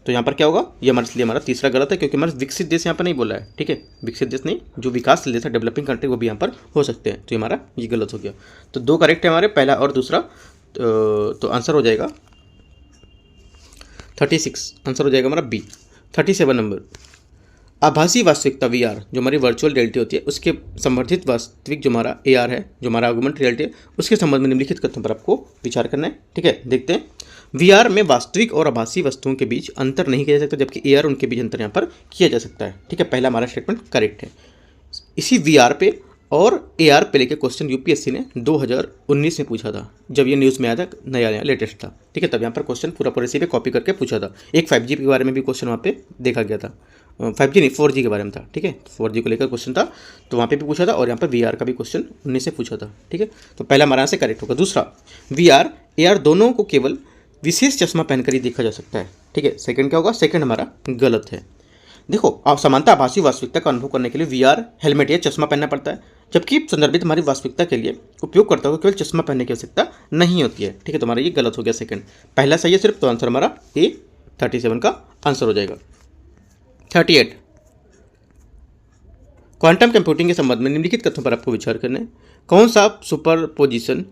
तो यहाँ पर क्या होगा, ये हमारे लिए हमारा तीसरा गलत है क्योंकि हमारा विकसित देश यहाँ पर नहीं बोला है। ठीक है, विकसित देश नहीं, जो विकासशील देश है, डेवलपिंग कंट्री, वो भी यहाँ पर हो सकते हैं। तो हमारा ये गलत हो गया। तो दो करेक्ट है हमारे, पहला और दूसरा। तो आंसर हो जाएगा 36, आंसर हो जाएगा हमारा B। 37 नंबर, आभासी वास्तविकता VR जो हमारी वर्चुअल रियलिटी होती है उसके संवर्धित वास्तविक जो हमारा AR है, जो हमारा आर्गुमेंट रियलिटी है, उसके संबंध में निम्नलिखित कथनों पर आपको विचार करना है। ठीक है, देखते हैं। VR में वास्तविक और आभासी वस्तुओं के बीच अंतर नहीं किया जा सकता, जबकि AR उनके बीच अंतर यहाँ पर किया जा सकता है। ठीक है, पहला हमारा स्टेटमेंट करेक्ट है। इसी VR पे और AR पे लेके क्वेश्चन UPSC ने 2019 में पूछा था, जब ये न्यूज़ में आया था, नया लेटेस्ट था। ठीक है, तब यहाँ पर क्वेश्चन पूरा इसी पे कॉपी करके पूछा था। एक 5G के बारे में भी क्वेश्चन वहाँ पे देखा गया था, 5G नहीं 4G के बारे में था। ठीक है, 4G को लेकर क्वेश्चन था, तो वहाँ पे भी पूछा था, और यहाँ पर VR का भी क्वेश्चन 19 से पूछा था। ठीक है, तो पहला हमारा यहाँ से करेक्ट होगा। दूसरा, VR AR दोनों को केवल विशेष चश्मा पहनकर ही देखा जा सकता है। ठीक है, सेकंड क्या होगा, सेकंड हमारा गलत है। देखो, आप समानता आभासी वास्तविकता का अनुभव करने के लिए VR हेलमेट या चश्मा पहनना पड़ता है, जबकि संदर्भित हमारी वास्तविकता के लिए उपयोगकर्ता को केवल चश्मा पहनने की आवश्यकता नहीं होती है। ठीक है, तो हमारा ये गलत हो गया सेकंड, पहला सही है सिर्फ, तो आंसर हमारा A 37 का आंसर हो जाएगा। 38, क्वांटम कंप्यूटिंग के संबंध में निम्नलिखित कथनों पर आपको विचार करना है। कौन सा सुपरपोजिशन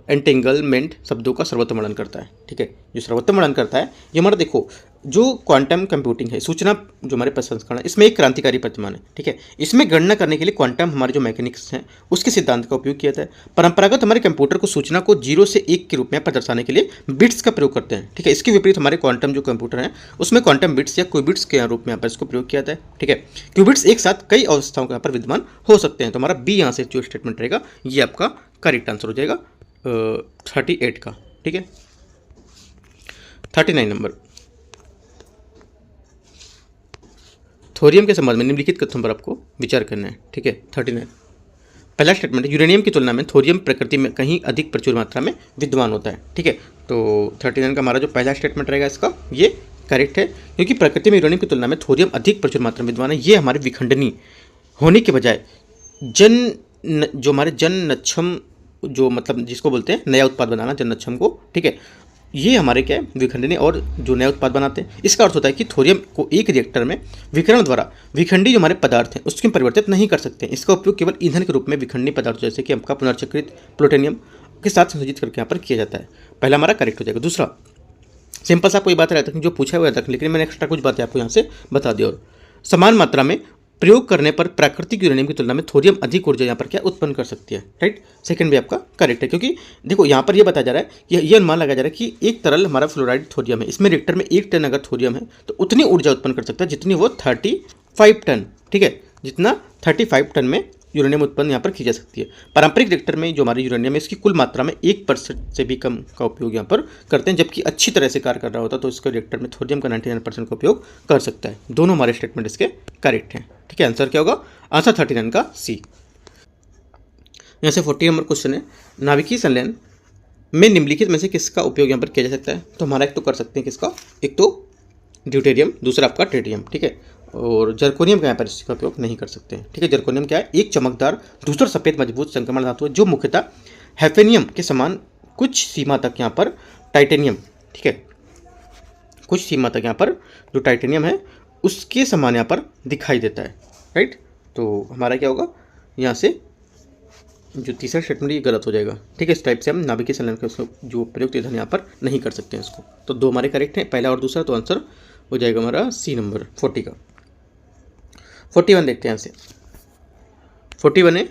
एंटेंगलमेंट शब्दों का सर्वोत्तम वर्णन करता है। ठीक है, जो सर्वोत्तम वर्णन करता है ये हमारा, देखो जो क्वांटम कंप्यूटिंग है, सूचना जो हमारे प्रसंस्करण है, इसमें एक क्रांतिकारी प्रतिमान है। ठीक है, इसमें गणना करने के लिए क्वांटम हमारे जो मैकेनिक्स हैं उसके सिद्धांत का उपयोग किया जाता है। परंपरागत हमारे कंप्यूटर को सूचना को 0 से 1 के रूप में दर्शाने के लिए बिट्स का प्रयोग करते हैं। ठीक है, इसके विपरीत हमारे क्वांटम जो कंप्यूटर हैं उसमें क्वांटम बिट्स या क्यूबिट्स के रूप में यहाँ पर इसको प्रयोग किया जाता है। ठीक है, क्यूबिट्स एक साथ कई अवस्थाओं के यहाँ पर विद्यमान हो सकते हैं। तो हमारा B यहाँ से जो स्टेटमेंट रहेगा ये आपका करेक्ट आंसर हो जाएगा 38 का। ठीक है, 39 नंबर, थोरियम के संबंध में निम्नलिखित कथनों पर आपको विचार करना है। ठीक है, 39, पहला स्टेटमेंट, यूरेनियम की तुलना में थोरियम प्रकृति में कहीं अधिक प्रचुर मात्रा में विद्यमान होता है। ठीक है, तो 39 का हमारा जो पहला स्टेटमेंट रहेगा इसका ये करेक्ट है, क्योंकि प्रकृति में यूरेनियम की तुलना में थोरियम अधिक प्रचुर मात्रा में विद्यमान है। ये हमारे विखंडनी होने के बजाय जो हमारे जन नक्षम जो मतलब जिसको बोलते हैं नया उत्पाद बनाना, जन नक्षम को ठीक है। ये हमारे क्या है, विखंडनी और जो नए उत्पाद बनाते हैं। इसका अर्थ होता है कि थोरियम को एक रिएक्टर में विकिरण द्वारा विखंडी जो हमारे पदार्थ हैं उसके परिवर्तित नहीं कर सकते। इसका उपयोग केवल ईंधन के रूप में विखंडी पदार्थ जैसे कि आपका पुनर्चक्रित प्लूटोनियम के साथ संयोजित करके यहाँ पर किया जाता है। पहला हमारा करेक्ट हो जाएगा। दूसरा सिंपल सा कोई बात रहता है जो पूछा हुआ था, लेकिन मैंने एक्स्ट्रा कुछ बातें आपको यहाँ से बता दी। और समान मात्रा में प्रयोग करने पर प्राकृतिक यूरेनियम की तुलना में थोरियम अधिक ऊर्जा यहाँ पर क्या उत्पन्न कर सकती है, राइट। सेकंड भी आपका करेक्ट है, क्योंकि देखो यहाँ पर ये बताया जा रहा है कि ये अनुमान लगाया जा रहा है कि एक तरल हमारा फ्लोराइड थोरियम है, इसमें रिएक्टर में 1 टन अगर थोरियम है तो उतनी ऊर्जा उत्पन्न कर सकता है जितनी वो 35 टन, ठीक है, जितना 35 टन में यूरेनियम उत्पन्न यहाँ पर की जा सकती है। पारंपरिक रिएक्टर में जो हमारी यूरेनियम है इसकी कुल मात्रा में 1% से भी कम का उपयोग यहाँ पर करते हैं, जबकि अच्छी तरह से कार्य कर रहा होता तो इसके रिएक्टर में थोरियम का 99% का उपयोग कर सकता है। दोनों हमारे स्टेटमेंट इसके करेक्ट हैं, ठीक है। आंसर क्या होगा? आंसर 39 का सी। यहाँ से 40 नंबर क्वेश्चन है, नाभिकीय संलयन में निम्नलिखित में से किसका उपयोग यहाँ पर किया जा सकता है? तो हमारा एक तो कर सकते हैं किसका, एक तो ड्यूटेरियम, दूसरा आपका ट्रिटियम, ठीक है। और जर्कोनियम का यहाँ पर इसका उपयोग नहीं कर सकते हैं, ठीक है। जर्कोनियम क्या है? एक चमकदार दूसरा सफ़ेद मजबूत संक्रमण धातु है जो मुख्यतः हैफेनियम के समान कुछ सीमा तक यहाँ पर टाइटेनियम, ठीक है, कुछ सीमा तक यहाँ पर जो टाइटेनियम है उसके समान यहाँ पर दिखाई देता है, राइट। तो हमारा क्या होगा यहाँ से जो तीसरा स्टेटमेंट ये गलत हो जाएगा, ठीक है। इस टाइप से हम नाभिकीय संलयन का उसको जो प्रयुक्त ईंधन यहाँ पर नहीं कर सकते हैं इसको। तो दो हमारे करेक्ट हैं, पहला और दूसरा, तो आंसर हो जाएगा हमारा सी नंबर 40 का। 41 देखते हैं यहाँ से। 41 है,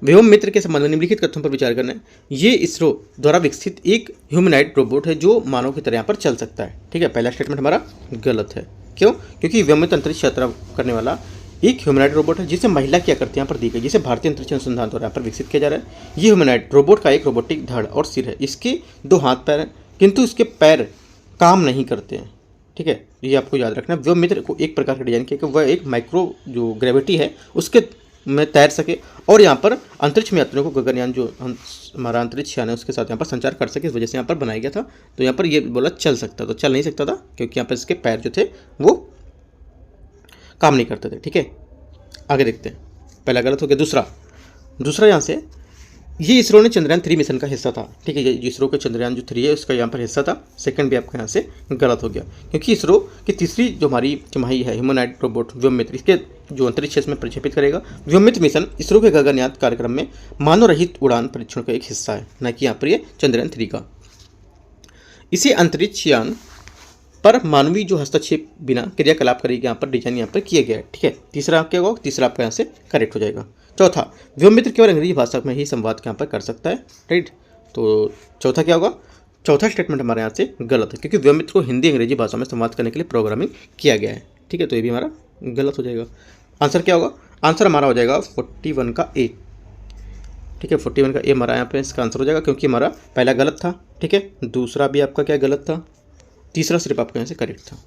व्योम मित्र के संबंध में निम्नलिखित कथनों पर विचार करना है। ये इसरो द्वारा विकसित एक ह्यूमनॉइड रोबोट है जो मानव की तरह यहाँ पर चल सकता है, ठीक है। पहला स्टेटमेंट हमारा गलत है, क्यों? क्योंकि व्योम में अंतरिक्ष यात्रा करने वाला एक ह्यूमनॉइड रोबोट है जिसे महिला की आकृति यहाँ पर दी गई, जिसे भारतीय अंतरिक्ष अनुसंधान द्वारा यहाँ पर विकसित किया जा रहा है। ये ह्यूमनॉइड रोबोट का एक रोबोटिक धड़ और सिर है, इसके 2 हाथ पैर हैं, किंतु इसके पैर काम नहीं करते हैं, ठीक है। ये आपको याद रखना। व्योम मित्र को एक प्रकार का डिजाइन किया कि वह एक माइक्रो जो ग्रेविटी है उसके में तैर सके और यहाँ पर अंतरिक्ष में यात्रियों को गगनयान जो हमारा अंतरिक्ष यान है उसके साथ यहाँ पर संचार कर सके, इस वजह से यहाँ पर बनाया गया था। तो यहाँ पर ये बोला चल सकता, तो चल नहीं सकता था क्योंकि यहाँ पर इसके पैर जो थे वो काम नहीं करते थे, ठीक है। आगे देखते हैं, पहला गलत हो गया। दूसरा यहाँ से ये इसरो ने चंद्रयान 3 मिशन का हिस्सा था, ठीक है। ये इसरो के चंद्रयान जो 3 है उसका यहाँ पर हिस्सा था। सेकंड भी आपका यहाँ से गलत हो गया, क्योंकि इसरो की तीसरी जो हमारी तिमाही है ह्यूमनॉइड रोबोट व्योममित्र, इसके जो अंतरिक्ष में प्रक्षेपित करेगा। व्योममित्र मिशन इसरो के गगनयान कार्यक्रम में मानव रहित उड़ान परीक्षण का एक हिस्सा है, न कि यहाँ पर ये चंद्रयान 3 का। इसे अंतरिक्ष यान पर मानवीय जो हस्तक्षेप बिना क्रियाकलाप करेगी यहाँ पर डिजाइन यहाँ पर किया गया है, ठीक है। तीसरा क्या होगा? तीसरा आपका यहाँ से करेक्ट हो जाएगा। चौथा, व्योममित्र केवल अंग्रेजी भाषा में ही संवाद यहाँ पर कर सकता है, राइट। तो चौथा क्या होगा? चौथा स्टेटमेंट हमारे यहाँ से गलत है, क्योंकि व्योममित्र को हिंदी अंग्रेजी भाषा में संवाद करने के लिए प्रोग्रामिंग किया गया है, ठीक है। तो ये भी हमारा गलत हो जाएगा। आंसर क्या होगा? आंसर हमारा हो जाएगा 41 का ए, ठीक है। 41 का ए हमारा यहाँ पे इसका आंसर हो जाएगा, क्योंकि हमारा पहला गलत था, ठीक है। दूसरा भी आपका क्या गलत था, तीसरा सिर्फ आपका यहाँ से करेक्ट था।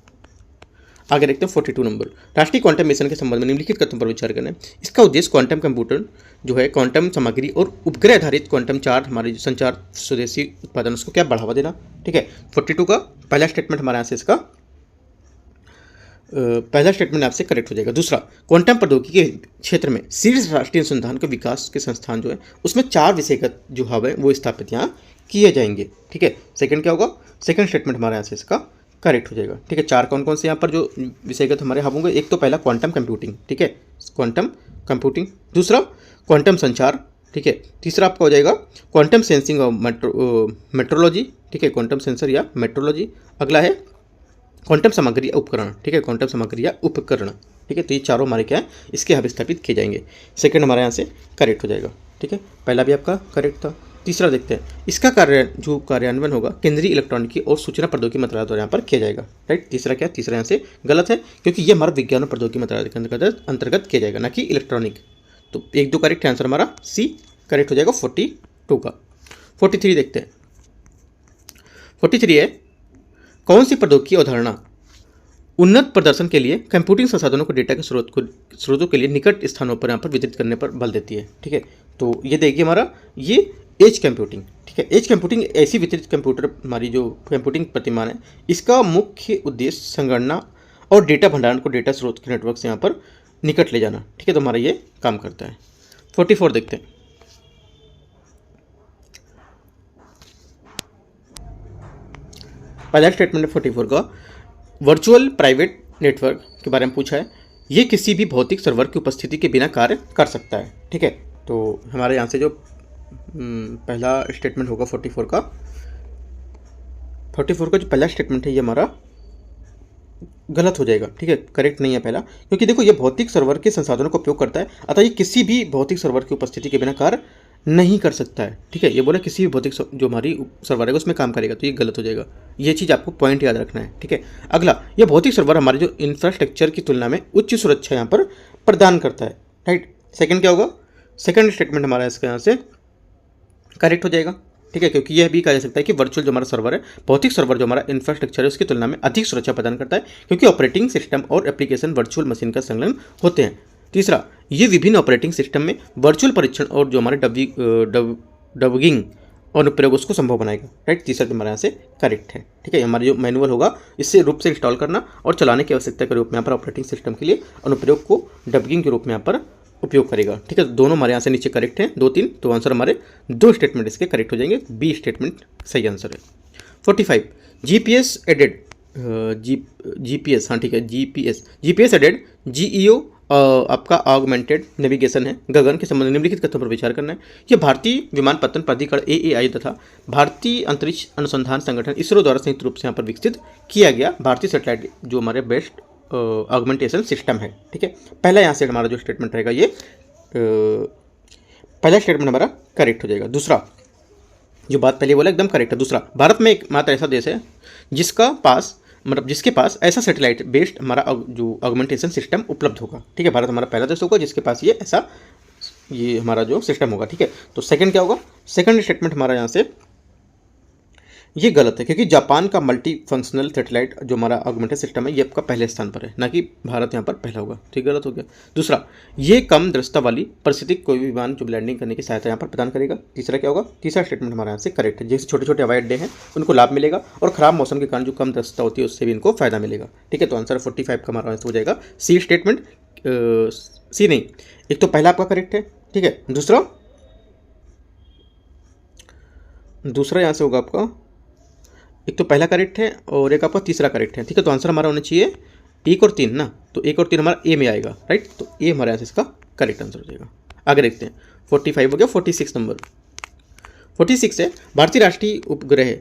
आगे देखते हैं 42 नंबर, राष्ट्रीय क्वांटम मिशन के संबंध में निम्नलिखित कथनों पर विचार करना है। इसका उद्देश्य क्वांटम कंप्यूटर जो है क्वांटम सामग्री और उपग्रह आधारित क्वांटम चार्ट हमारे जो संचार स्वदेशी उत्पादन उसको क्या बढ़ावा देना, ठीक है। 42 का पहला स्टेटमेंट हमारे यहाँ से इसका पहला स्टेटमेंट आपसे करेक्ट हो जाएगा। दूसरा, क्वांटम प्रौद्योगिकी के क्षेत्र में शीर्ष राष्ट्रीय अनुसंधान के विकास के संस्थान जो है उसमें 4 विषयगत जो हब है वो स्थापित यहाँ किए जाएंगे, ठीक है। सेकंड क्या होगा? सेकंड स्टेटमेंट हमारे यहाँ से इसका करेक्ट हो जाएगा, ठीक है। 4 कौन कौन से यहाँ पर जो विषयगत हमारे हब होंगे? एक तो पहला क्वांटम कंप्यूटिंग, ठीक है, क्वांटम कंप्यूटिंग। दूसरा क्वांटम संचार, ठीक है। तीसरा आपका हो जाएगा क्वांटम सेंसिंग और मेट्रोलॉजी, ठीक है, क्वांटम सेंसर या मेट्रोलॉजी। अगला है क्वांटम सामग्री या उपकरण, ठीक है, क्वांटम सामग्री या उपकरण, ठीक है। तो ये चारों हमारे क्या है इसके हब स्थापित किए जाएंगे। सेकंड हमारे यहाँ से करेक्ट हो जाएगा, ठीक है। पहला भी आपका करेक्ट था। तीसरा देखते हैं, इसका कार्यान्वयन होगा केंद्रीय इलेक्ट्रॉनिकी और सूचना प्रौद्योगिकी मंत्रालय द्वारा यहाँ पर किया जाएगा, राइट। तीसरा क्या? तीसरा यहाँ से गलत है, क्योंकि ये हमारा विज्ञान और प्रौद्योगिकी मंत्रालय के अंतर्गत किया जाएगा, ना कि इलेक्ट्रॉनिक। तो 1-2 करेक्ट आंसर हमारा सी करेक्ट हो जाएगा 42 का। 43 देखते हैं। 43 है, कौन सी प्रौद्योगिकी अवधारणा उन्नत प्रदर्शन के लिए कंप्यूटिंग संसाधनों को डेटा के स्रोतों के लिए निकट स्थानों पर यहाँ पर वितरित करने पर बल देती है, ठीक है। तो ये देखिए हमारा ये एज कंप्यूटिंग, ठीक है। एज कंप्यूटिंग ऐसी वितरित कंप्यूटर हमारी जो कंप्यूटिंग प्रतिमान है इसका मुख्य उद्देश्य संगणना और डेटा भंडारण को डेटा स्रोत के नेटवर्क से यहाँ पर निकट ले जाना, ठीक है। तो हमारा ये काम करता है। 44 देखते हैं। पहला स्टेटमेंट है 44 का, वर्चुअल प्राइवेट नेटवर्क के बारे में पूछा है। ये किसी भी भौतिक सर्वर की उपस्थिति के बिना कार्य कर सकता है। ठीक है, तो हमारे यहाँ से जो पहला स्टेटमेंट होगा 44 का जो पहला स्टेटमेंट है ये हमारा गलत हो जाएगा। ठीक है, करेक्ट नहीं है पहला, क्योंकि देखो ये भौतिक सर्वर के संसाधनों का उपयोग करता है, अतः ये किसी भी भौतिक सर्वर की उपस्थिति के बिना कार्य नहीं कर सकता है। ठीक है, ये बोला किसी भी भौतिक जो हमारी सर्वर है उसमें काम करेगा, तो ये गलत हो जाएगा। ये चीज़ आपको पॉइंट याद रखना है। ठीक है, अगला, ये भौतिक सर्वर हमारे जो इंफ्रास्ट्रक्चर की तुलना में उच्च सुरक्षा यहाँ पर प्रदान करता है। राइट, सेकंड क्या होगा, सेकंड स्टेटमेंट हमारा इसके यहाँ से करेक्ट हो जाएगा। ठीक है, क्योंकि यह भी कहा जा सकता है कि वर्चुअल जो हमारा सर्वर है, भौतिक सर्वर जो हमारा इंफ्रास्ट्रक्चर है उसकी तुलना में अधिक सुरक्षा प्रदान करता है, क्योंकि ऑपरेटिंग सिस्टम और एप्लीकेशन वर्चुअल मशीन का संलग्न होते हैं। तीसरा, ये विभिन्न ऑपरेटिंग सिस्टम में वर्चुअल परीक्षण और जो हमारे डबगिंग अनुप्रयोग उसको संभव बनाएगा। राइट, तीसरा भी हमारे यहाँ से करेक्ट है। ठीक है, हमारा जो मैनुअल होगा इससे रूप से इंस्टॉल करना और चलाने की आवश्यकता के रूप में यहाँ पर ऑपरेटिंग सिस्टम के लिए अनुप्रयोग को डबगिंग के रूप में यहाँ पर उपयोग करेगा। ठीक है, दोनों हमारे यहाँ से नीचे करेक्ट हैं, 2 3, तो आंसर हमारे 2 स्टेटमेंट इसके करेक्ट हो जाएंगे। बी स्टेटमेंट सही आंसर है। 45, जीपीएस एडेड जीपीएस, हाँ ठीक है, जीपीएस एडेड जीईओ आपका ऑगमेंटेड नेविगेशन है। गगन के संबंध में निम्नलिखित कथनों पर विचार करना है। यह भारतीय विमानपत्तन प्राधिकरण एएआई तथा भारतीय अंतरिक्ष अनुसंधान संगठन इसरो द्वारा संयुक्त रूप से यहाँ पर विकसित किया गया भारतीय सैटेलाइट जो हमारे बेस्ट ऑगमेंटेशन सिस्टम है। ठीक है, पहला यहाँ से हमारा जो स्टेटमेंट रहेगा ये पहला स्टेटमेंट हमारा करेक्ट हो जाएगा। दूसरा जो बात पहले बोला एकदम करेक्ट है। दूसरा, भारत में एकमात्र ऐसा देश है जिसके पास ऐसा सैटेलाइट बेस्ड हमारा जो ऑगमेंटेशन सिस्टम उपलब्ध होगा। ठीक है, भारत हमारा पहला देश होगा जिसके पास ये हमारा जो सिस्टम होगा। ठीक है, तो सेकंड क्या होगा, सेकंड स्टेटमेंट हमारा यहाँ से ये गलत है, क्योंकि जापान का मल्टी फंक्शनल सैटेलाइट जो हमारा ऑगमेंटेड सिस्टम है ये आपका पहले स्थान पर है, ना कि भारत यहाँ पर पहला होगा। ठीक, गलत हो गया। दूसरा, ये कम दृढ़ता वाली परिस्थिति कोई भी विमान जो लैंडिंग करने की सहायता यहाँ पर प्रदान करेगा। तीसरा क्या होगा, तीसरा स्टेटमेंट हमारे यहाँ से करेक्ट है। जैसे छोटे छोटे हवाई अड्डे हैं उनको लाभ मिलेगा और खराब मौसम के कारण जो कम दृढ़ता होती है उससे भी इनको फायदा मिलेगा। ठीक है, तो आंसर 45 का हमारा आंसर हो जाएगा सी स्टेटमेंट। सी नहीं, एक तो पहला आपका करेक्ट है। ठीक है, दूसरा यहाँ से होगा आपका, एक तो पहला करेक्ट है और एक आपका तीसरा करेक्ट है। ठीक है, तो आंसर हमारा होना चाहिए 1 और 3 ना, तो 1 और 3 हमारा ए में आएगा। राइट, तो ए हमारे यहाँ से इसका करेक्ट आंसर हो जाएगा। आगे देखते हैं, 45 हो गया। 46 नंबर 46 है, भारतीय राष्ट्रीय उपग्रह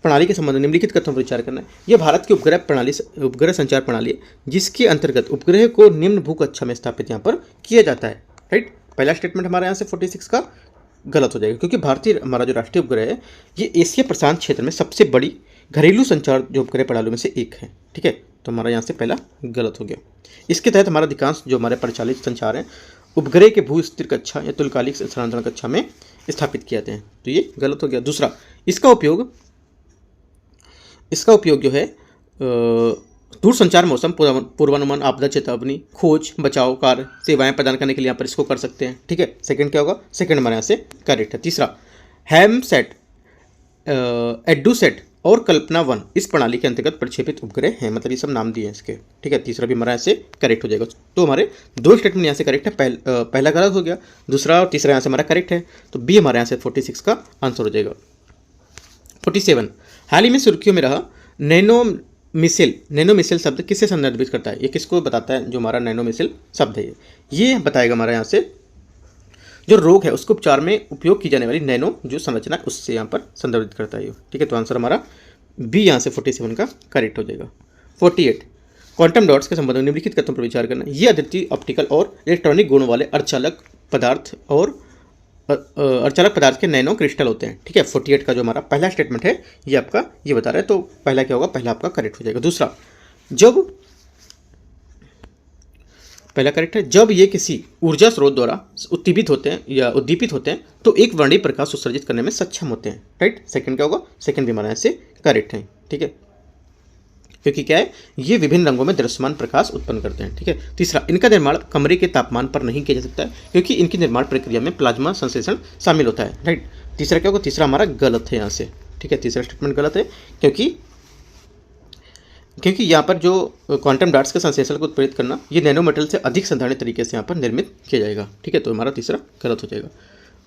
प्रणाली के संबंध में निम्नलिखित कथनों पर विचार करना है। यह भारत की उपग्रह संचार प्रणाली है जिसके अंतर्गत उपग्रह को निम्न भूकक्षा में स्थापित यहाँ पर किया जाता है। राइट, पहला स्टेटमेंट हमारे यहाँ से 46 का गलत हो जाएगा, क्योंकि भारतीय हमारा जो राष्ट्रीय उपग्रह है ये एशिया प्रशांत क्षेत्र में सबसे बड़ी घरेलू संचार जो उपग्रह प्रणालियों में से एक है। ठीक है, तो हमारा यहाँ से पहला गलत हो गया। इसके तहत हमारा अधिकांश जो हमारे परिचालित संचार हैं उपग्रह के भू स्थिर कक्षा या तुल्यकालिक स्थानांतरण कक्षा में स्थापित किए जाते हैं, तो ये गलत हो गया। दूसरा, इसका उपयोग जो है दूरसंचार, मौसम पूर्वानुमान, आपदा चेतावनी, खोज, बचाव कार्य सेवाएं प्रदान करने के लिए यहाँ पर इसको कर सकते हैं। ठीक है, सेकंड क्या होगा, सेकंड हमारे यहाँ से करेक्ट है। तीसरा, हैमसेट, एडुसेट और कल्पना 1 इस प्रणाली के अंतर्गत प्रक्षेपित उपग्रह हैं, मतलब ये सब नाम दिए हैं इसके। ठीक है, तीसरा भी हमारे यहाँ से करेक्ट हो जाएगा। तो हमारे 2 स्टेटमेंट यहाँ से करेक्ट है, पहला गलत हो गया, दूसरा और तीसरा यहाँ से हमारा करेक्ट है, तो बी हमारे यहाँ से 46 का आंसर हो जाएगा। 47, हाल ही में सुर्खियों में रहा नैनो मिसाइल शब्द किससे संदर्भित करता है, ये किसको बताता है, जो हमारा नैनो मिसाइल शब्द है ये बताएगा हमारा यहाँ से जो रोग है उसके उपचार में उपयोग की जाने वाली नैनो जो संरचना उससे यहाँ पर संदर्भित करता है। ठीक है, तो आंसर हमारा बी यहाँ से 47 का करेक्ट हो जाएगा। 48, क्वांटम डॉट्स के संबंध में निम्नलिखित कथनों पर विचार करना। ये अद्वितीय ऑप्टिकल और इलेक्ट्रॉनिक गुणों वाले अर्धचालक पदार्थ के नैनो क्रिस्टल होते हैं। ठीक है, 48 का जो हमारा पहला स्टेटमेंट है ये आपका ये बता रहा है, तो पहला क्या होगा, पहला आपका करेक्ट हो जाएगा। दूसरा, पहला करेक्ट है, जब ये किसी ऊर्जा स्रोत द्वारा उद्दीपित होते हैं तो एक वर्णीय प्रकाश उत्सर्जित करने में सक्षम होते हैं। राइट, सेकंड क्या होगा, सेकंड भी हमारे यहाँ से करेक्ट है। ठीक है, क्योंकि क्या है, ये विभिन्न रंगों में दृश्यमान प्रकाश उत्पन्न करते हैं। ठीक है, तीसरा, इनका निर्माण कमरे के तापमान पर नहीं किया जा सकता है क्योंकि इनकी निर्माण प्रक्रिया में प्लाज्मा संश्लेषण शामिल होता है। राइट, तीसरा क्या होगा, तीसरा हमारा गलत है यहाँ से। ठीक है, तीसरा स्टेटमेंट गलत है क्योंकि यहाँ पर जो क्वांटम डॉट्स के संश्लेषण को उत्प्रेरित करना ये नैनो मेटल से अधिक संधारित तरीके से यहाँ पर निर्मित किया जाएगा। ठीक है, तो हमारा तीसरा गलत हो जाएगा।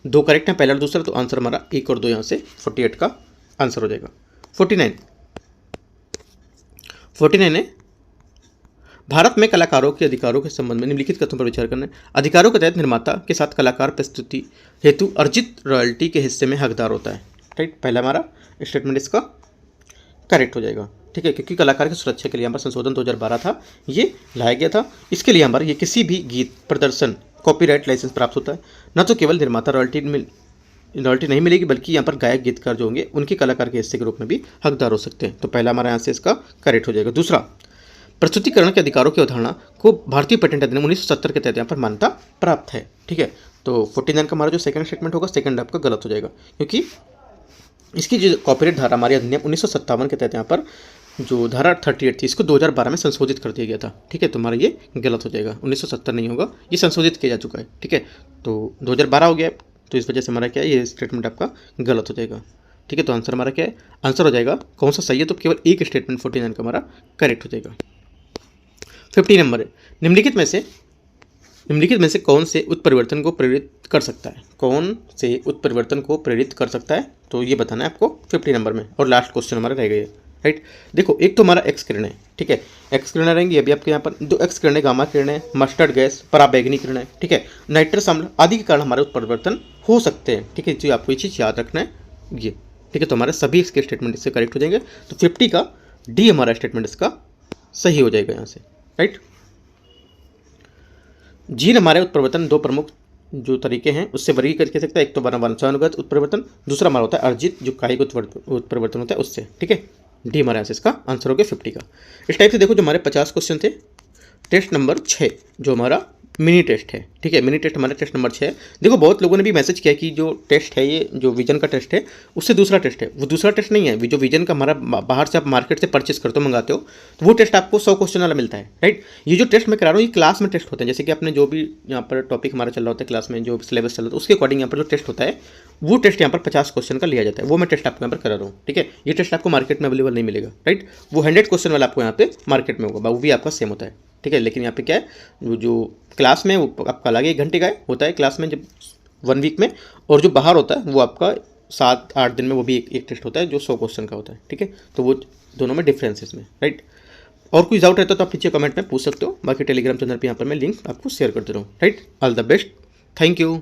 2 करेक्ट है, पहला और दूसरा, तो आंसर हमारा 1 और 2 यहाँ से 48 का आंसर हो जाएगा। 49, 49 है, भारत में कलाकारों के अधिकारों के संबंध में निम्नलिखित कथनों पर विचार करना है। अधिकारों के तहत निर्माता के साथ कलाकार प्रस्तुति हेतु अर्जित रॉयल्टी के हिस्से में हकदार होता है। राइट, पहला हमारा स्टेटमेंट इसका करेक्ट हो जाएगा। ठीक है, क्योंकि कलाकार की सुरक्षा के लिए यहाँ पर संशोधन 2012 था, ये लाया गया था। इसके लिए यहाँ पर ये किसी भी गीत प्रदर्शन कॉपीराइट लाइसेंस प्राप्त होता है। न तो केवल निर्माता रॉयल्टी नहीं मिलेगी, बल्कि यहाँ पर गायक गीतकार जो होंगे उनके कलाकार के हिस्से के रूप में भी हकदार हो सकते हैं। तो पहला हमारा यहाँ से इसका करेक्ट हो जाएगा। दूसरा, प्रस्तुतिकरण के अधिकारों की अवधारणा को भारतीय पेटेंट अधिनियम 1970 के तहत यहाँ पर मान्यता प्राप्त है। ठीक है, तो 49 का हमारा जो सेकंड स्टेटमेंट होगा, सेकंड आपका गलत हो जाएगा, क्योंकि इसकी जो कॉपीराइट धारा हमारी अधिनियम 1957 के तहत यहाँ पर जो धारा 38 थी, इसको 2012 में संशोधित कर दिया गया था। ठीक है, तो हमारा ये गलत हो जाएगा, 1970 नहीं होगा, ये संशोधित किया जा चुका है। ठीक है, तो 2012 हो गया, तो इस वजह से हमारा क्या है, ये स्टेटमेंट आपका गलत हो जाएगा। ठीक है, तो आंसर हमारा क्या है, आंसर हो जाएगा कौन सा सही है, तो केवल एक स्टेटमेंट 49 का हमारा करेक्ट हो जाएगा। 50 नंबर है, निम्नलिखित में से कौन से उत्परिवर्तन को प्रेरित कर सकता है, कौन से उत्परिवर्तन को प्रेरित कर सकता है, तो ये बताना है आपको 50 नंबर में। और लास्ट क्वेश्चन हमारा रह गया। राइट, देखो एक तो हमारा एक्स किरण है। ठीक है, एक्स किरण रहेंगी, अभी आपके यहाँ पर दो एक्स किरण है, गामा किरण है, मस्टर्ड गैस, पराबैंगनी किरण है। ठीक है, नाइट्रस अम्ल आदि के कारण हमारे उत्परिवर्तन हो सकते हैं। ठीक है, जो आपको ये चीज़ याद रखना है ये। ठीक है, तो हमारे सभी इसके स्टेटमेंट इससे करेक्ट हो जाएंगे। तो 50 का डी हमारा स्टेटमेंट इसका सही हो जाएगा यहाँ से। राइट, जीन हमारे उत्परिवर्तन दो प्रमुख जो तरीके हैं उससे वर्गीकृत कर सकता है। एक तो वंशानुगत उत्परिवर्तन, दूसरा हमारा होता है अर्जित जो कायिक उत्परिवर्तन होता है उससे। ठीक है, डी हमारे यहाँ से इसका आंसर हो गया 50 का। इस टाइप से देखो जो हमारे 50 क्वेश्चन थे, टेस्ट नंबर 6 जो हमारा मिनी टेस्ट है। ठीक है, मिनी टेस्ट हमारा टेस्ट नंबर 6 है। देखो बहुत लोगों ने भी मैसेज किया कि जो टेस्ट है ये जो विजन का टेस्ट है उससे दूसरा टेस्ट है, वो दूसरा टेस्ट नहीं है। जो विजन का हमारा बाहर से आप मार्केट से परचेस करते हो, मंगाते हो, तो वो टेस्ट आपको 100 क्वेश्चन वाला मिलता है। राइट, ये जो टेस्ट मैं करा रहा हूँ ये क्लास में टेस्ट होते हैं। जैसे कि आपने जो भी यहाँ पर टॉपिक हमारा चल रहा होता है क्लास में, जो सिलेबस चल रहा है उसके अकॉर्डिंग यहाँ पर जो टेस्ट होता है वो टेस्ट यहाँ पर 50 क्वेश्चन का लिया जाता है। वो मैं टेस्ट आपको यहाँ पर करा रहा हूँ। ठीक है, ये टेस्ट आपको मार्केट में अवेलेबल नहीं मिलेगा। राइट, वो 100 क्वेश्चन वाला आपको यहाँ पे मार्केट में होगा, वो भी आपका सेम होता है। ठीक है, लेकिन यहाँ पे क्या है, वो जो क्लास में वो आपका अलग 1 घंटे का होता है क्लास में, जब 1 वीक में, और जो बाहर होता है वो आपका 7-8 दिन में वो भी एक टेस्ट होता है जो 100 क्वेश्चन का होता है। ठीक है, तो वो दोनों में डिफरेंस है इसमें। राइट, और कोई डाउट रहता तो आप नीचे कमेंट में पूछ सकते हो, बाकी टेलीग्राम चैनल पर यहाँ पर मैं लिंक आपको शेयर करते रहूँ। Right, all the best, thank you.